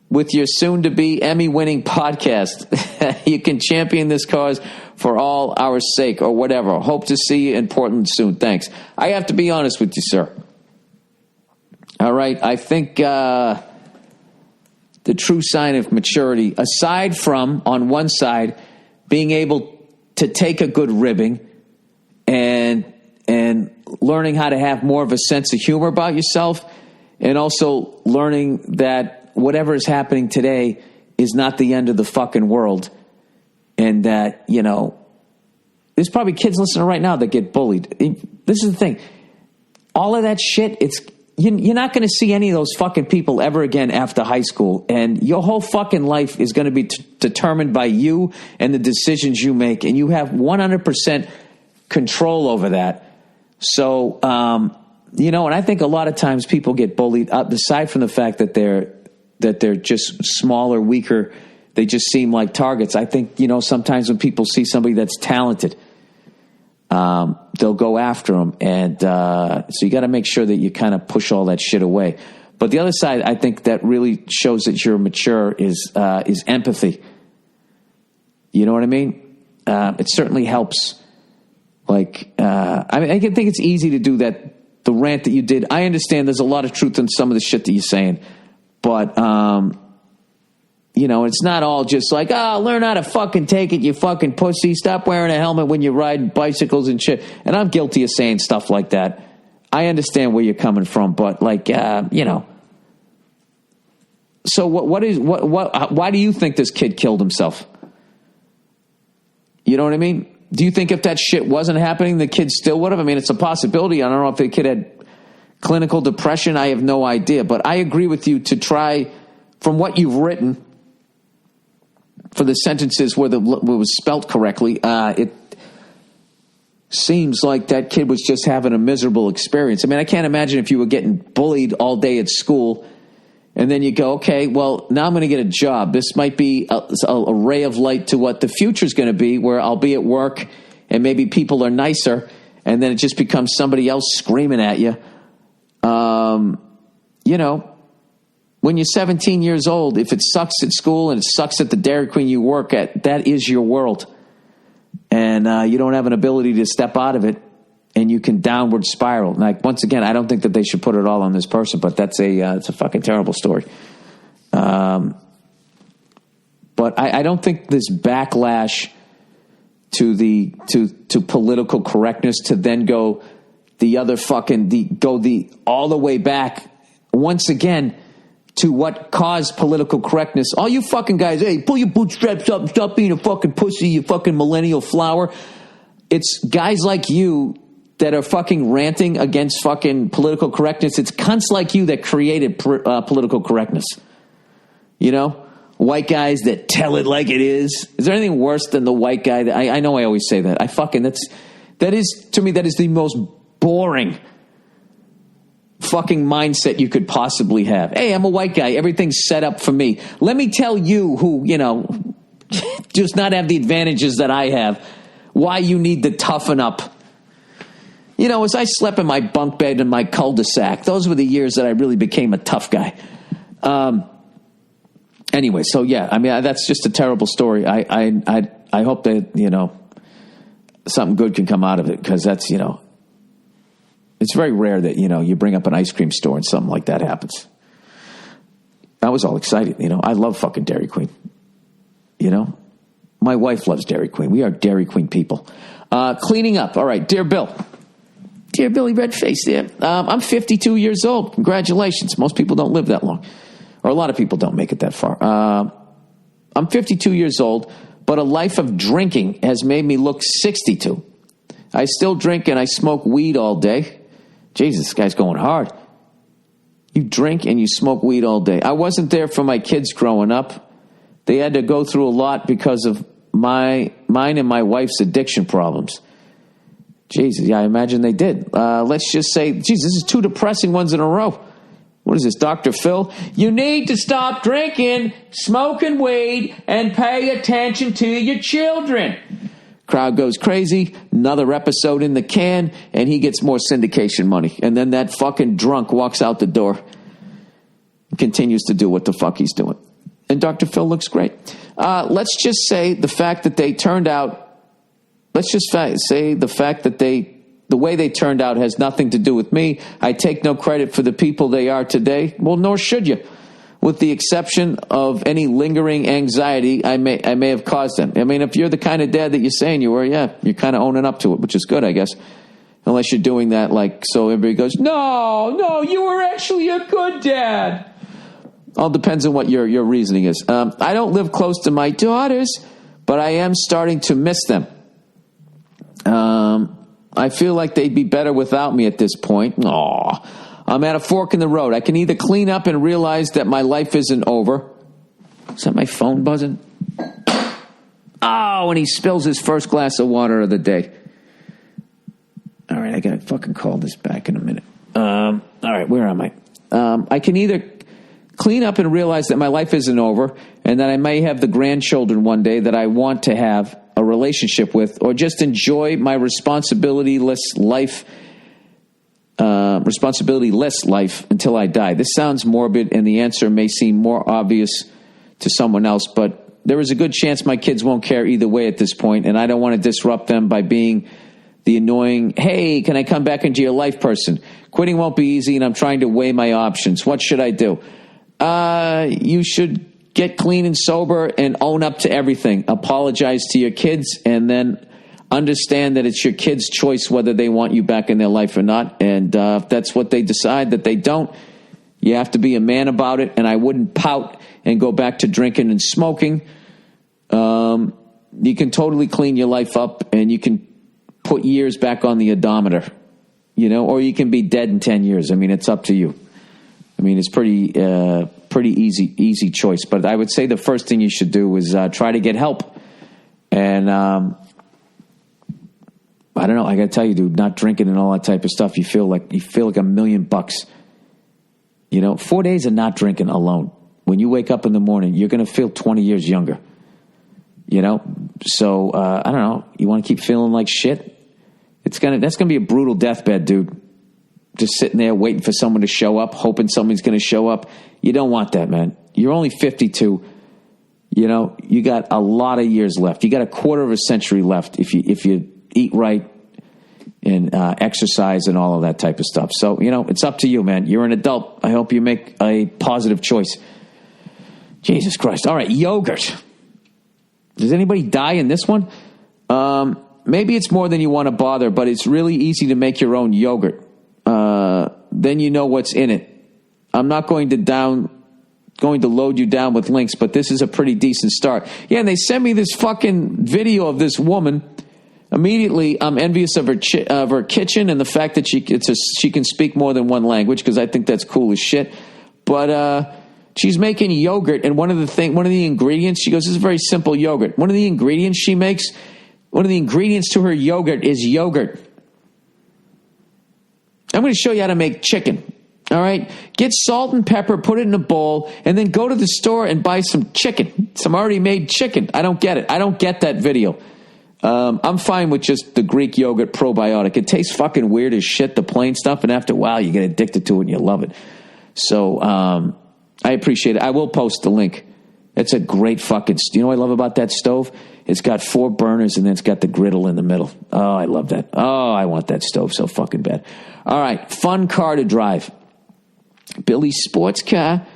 with your soon-to-be Emmy-winning podcast. You can champion this cause for all our sake or whatever. Hope to see you in Portland soon. Thanks. I have to be honest with you, sir. All right, I think the true sign of maturity, aside from, on one side, being able to take a good ribbing and learning how to have more of a sense of humor about yourself, and also learning that whatever is happening today is not the end of the fucking world, and that, there's probably kids listening right now that get bullied. This is the thing. All of that shit, you're not going to see any of those fucking people ever again after high school, and your whole fucking life is going to be determined by you and the decisions you make, and you have 100% control over that. So, and I think a lot of times people get bullied, aside from the fact that they're just smaller, weaker, they just seem like targets. I think, sometimes when people see somebody that's talented, they'll go after them. And so you got to make sure that you kind of push all that shit away. But the other side, I think that really shows that you're mature is empathy. You know what I mean? It certainly helps. I think it's easy to do that. The rant that you did, I understand there's a lot of truth in some of the shit that you're saying. But, it's not all just like, learn how to fucking take it, you fucking pussy. Stop wearing a helmet when you ride bicycles and shit. And I'm guilty of saying stuff like that. I understand where you're coming from, but So why do you think this kid killed himself? You know what I mean? Do you think if that shit wasn't happening, the kid still would have? I mean, it's a possibility. I don't know if the kid had clinical depression. I have no idea. But I agree with you to try, from what you've written, for the sentences where it was spelt correctly, it seems like that kid was just having a miserable experience. I mean, I can't imagine if you were getting bullied all day at school, and then you go, okay, well, now I'm going to get a job. This might be a ray of light to what the future is going to be, where I'll be at work and maybe people are nicer, and then it just becomes somebody else screaming at you. When you're 17 years old, if it sucks at school and it sucks at the Dairy Queen you work at, that is your world. And you don't have an ability to step out of it, and you can downward spiral. Once again, I don't think that they should put it all on this person, but it's a fucking terrible story. But I don't think this backlash to political correctness to then go the other all the way back once again to what caused political correctness. All you fucking guys, hey, pull your bootstraps up and stop being a fucking pussy, you fucking millennial flower. It's guys like you that are fucking ranting against fucking political correctness. It's cunts like you that created political correctness. White guys that tell it like it is. Is there anything worse than the white guy? I know I always say that. That is the most boring fucking mindset you could possibly have. Hey, I'm a white guy. Everything's set up for me. Let me tell you who, does not have the advantages that I have, why you need to toughen up. As I slept in my bunk bed in my cul-de-sac, those were the years that I really became a tough guy. Anyway, so yeah, I mean, that's just a terrible story. I hope that, something good can come out of it, because that's, it's very rare that, you bring up an ice cream store and something like that happens. I was all excited. I love fucking Dairy Queen. My wife loves Dairy Queen. We are Dairy Queen people. Cleaning up. All right. Dear Bill, Dear Billy Redface there. I'm 52 years old. Congratulations. Most people don't live that long. Or a lot of people don't make it that far. I'm 52 years old, but a life of drinking has made me look 62. I still drink and I smoke weed all day. Jesus, this guy's going hard. You drink and you smoke weed all day. I wasn't there for my kids growing up. They had to go through a lot because of mine and my wife's addiction problems. Jesus, yeah, I imagine they did. Let's just say, geez, this is 2 depressing ones in a row. What is this, Dr. Phil? You need to stop drinking, smoking weed, and pay attention to your children. Crowd goes crazy. Another episode in the can, and he gets more syndication money. And then that fucking drunk walks out the door and continues to do what the fuck he's doing. And Dr. Phil looks great. Let's just say the fact that they turned out, the way they turned out has nothing to do with me. I take no credit for the people they are today. Well, nor should you. With the exception of any lingering anxiety I may have caused them. I mean, if you're the kind of dad that you're saying you were, yeah, you're kind of owning up to it, which is good, I guess. Unless you're doing that like so everybody goes, no, you were actually a good dad. All depends on what your reasoning is. I don't live close to my daughters, but I am starting to miss them. I feel like they'd be better without me at this point. Aw. I'm at a fork in the road. I can either clean up and realize that my life isn't over. Is that my phone buzzing? Oh, and he spills his first glass of water of the day. All right, I got to fucking call this back in a minute. All right, where am I? I can either clean up and realize that my life isn't over and that I may have the grandchildren one day that I want to have a relationship with, or just enjoy my responsibility-less life until I die. This sounds morbid, and the answer may seem more obvious to someone else, but there is a good chance my kids won't care either way at this point, and I don't want to disrupt them by being the annoying, hey, can I come back into your life person? Quitting won't be easy, and I'm trying to weigh my options. What should I do? You should get clean and sober and own up to everything. Apologize to your kids, and then understand that it's your kids' choice whether they want you back in their life or not. And if that's what they decide that they don't, you have to be a man about it. And I wouldn't pout and go back to drinking and smoking. You can totally clean your life up, and you can put years back on the odometer, or you can be dead in 10 years. I mean, it's up to you. I mean, it's pretty easy choice. But I would say the first thing you should do is try to get help. And I don't know. I got to tell you, dude, not drinking and all that type of stuff, you feel like $1 million. 4 days of not drinking alone. When you wake up in the morning, you're going to feel 20 years younger. So I don't know. You want to keep feeling like shit? That's going to be a brutal deathbed, dude. Just sitting there waiting for someone to show up, hoping somebody's going to show up. You don't want that, man. You're only 52. You got a lot of years left. You got a quarter of a century left if you eat right and exercise and all of that type of stuff. So, it's up to you, man. You're an adult. I hope you make a positive choice. Jesus Christ. All right, yogurt. Does anybody die in this one? Maybe it's more than you want to bother, but it's really easy to make your own yogurt. Then you know what's in it. I'm not going to load you down with links, but this is a pretty decent start. Yeah, and they sent me this fucking video of this woman. Immediately, I'm envious of her kitchen and the fact that she can speak more than one language, because I think that's cool as shit. But she's making yogurt, and one of the ingredients, she goes, this is a very simple yogurt. One of the ingredients to her yogurt is yogurt. I'm going to show you how to make chicken. All right? Get salt and pepper, put it in a bowl, and then go to the store and buy some chicken, some already made chicken. I don't get it. I don't get that video. I'm fine with just the Greek yogurt probiotic. It tastes fucking weird as shit, the plain stuff, and after a while you get addicted to it and you love it. So I appreciate it. I will post the link. It's a great fucking... You know what I love about that stove? It's got 4 burners, and then it's got the griddle in the middle. Oh, I love that. Oh, I want that stove so fucking bad. All right, fun car to drive. Billy's sports car.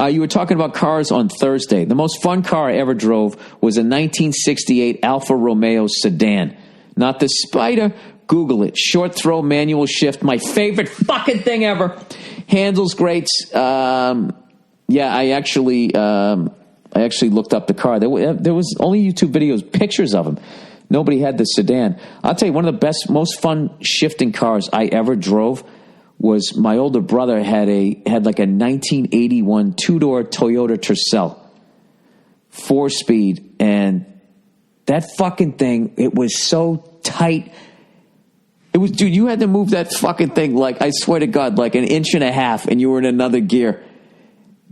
You were talking about cars on Thursday. The most fun car I ever drove was a 1968 Alfa Romeo sedan. Not the Spider, Google it. Short throw, manual shift. My favorite fucking thing ever. Handles great. I actually looked up the car. There was only YouTube videos, pictures of them. Nobody had the sedan. I'll tell you, one of the best, most fun shifting cars I ever drove was my older brother had like a 1981 two-door Toyota Tercel, 4-speed, and that fucking thing, it was so tight. It was, dude, you had to move that fucking thing like, I swear to God, like an inch and a half, and you were in another gear.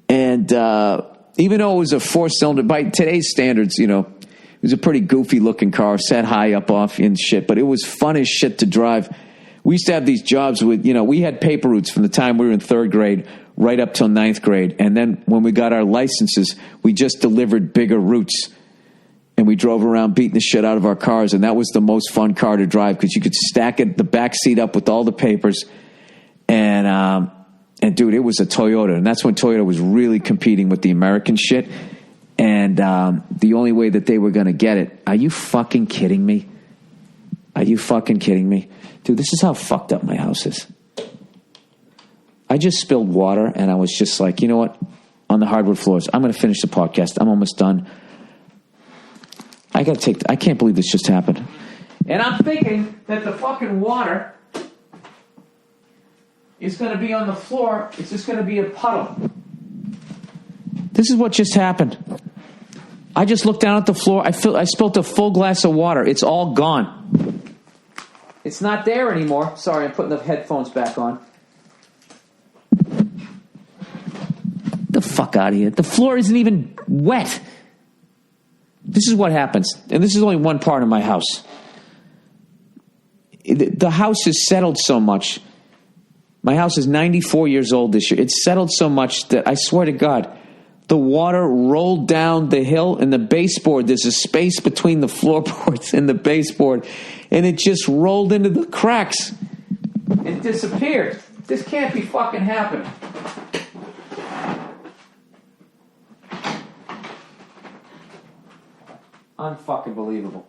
And even though it was a 4-cylinder, by today's standards, you know, it was a pretty goofy looking car, sat high up off and shit, but it was fun as shit to drive. We used to have these jobs with, you know, we had paper routes from the time we were in 3rd grade right up till 9th grade. And then when we got our licenses, we just delivered bigger routes. And we drove around beating the shit out of our cars. And that was the most fun car to drive because you could stack it, the back seat up with all the papers. And dude, it was a Toyota. And that's when Toyota was really competing with the American shit. And the only way that they were going to get it. Are you fucking kidding me? Are you fucking kidding me? Dude, this is how fucked up my house is. I just spilled water, and I was just like, you know what? On the hardwood floors, I'm going to finish the podcast. I'm almost done. I can't believe this just happened. And I'm thinking that the fucking water is going to be on the floor. It's just going to be a puddle. This is what just happened. I just looked down at the floor. I spilled a full glass of water. It's all gone. It's not there anymore. Sorry, I'm putting the headphones back on. The fuck out of here. The floor isn't even wet. This is what happens. And this is only one part of my house. The house is settled so much. My house is 94 years old this year. It's settled so much that I swear to God, the water rolled down the hill and the baseboard. There's a space between the floorboards and the baseboard. And it just rolled into the cracks. It disappeared. This can't be fucking happening. Unfucking believable.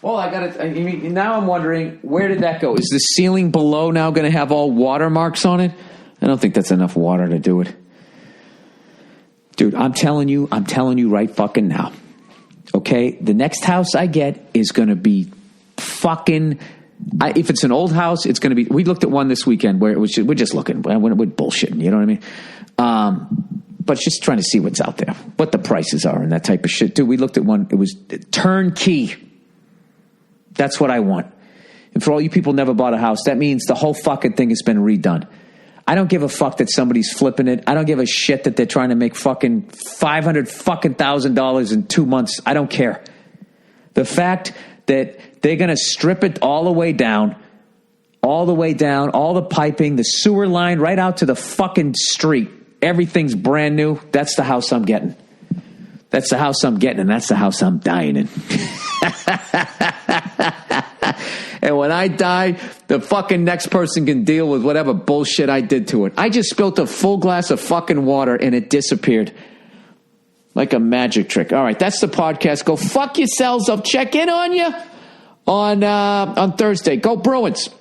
Well, now I'm wondering, where did that go? Is the ceiling below now going to have all watermarks on it? I don't think that's enough water to do it. Dude, I'm telling you right fucking now. Okay? The next house I get is going to be fucking... if it's an old house, it's going to be... We looked at one this weekend where we're just looking. We're bullshitting, you know what I mean? But just trying to see what's out there. What the prices are and that type of shit. Dude, we looked at one. It was turnkey. That's what I want. And for all you people who never bought a house, that means the whole fucking thing has been redone. I don't give a fuck that somebody's flipping it. I don't give a shit that they're trying to make fucking $500,000 in 2 months. I don't care. The fact that they're going to strip it all the way down, all the piping, the sewer line, right out to the fucking street. Everything's brand new. That's the house I'm getting. That's the house I'm getting, and that's the house I'm dying in. And when I die, the fucking next person can deal with whatever bullshit I did to it. I just spilled a full glass of fucking water, and it disappeared. Like a magic trick. All right, that's the podcast. Go fuck yourselves up. Check in on you on Thursday. Go Bruins.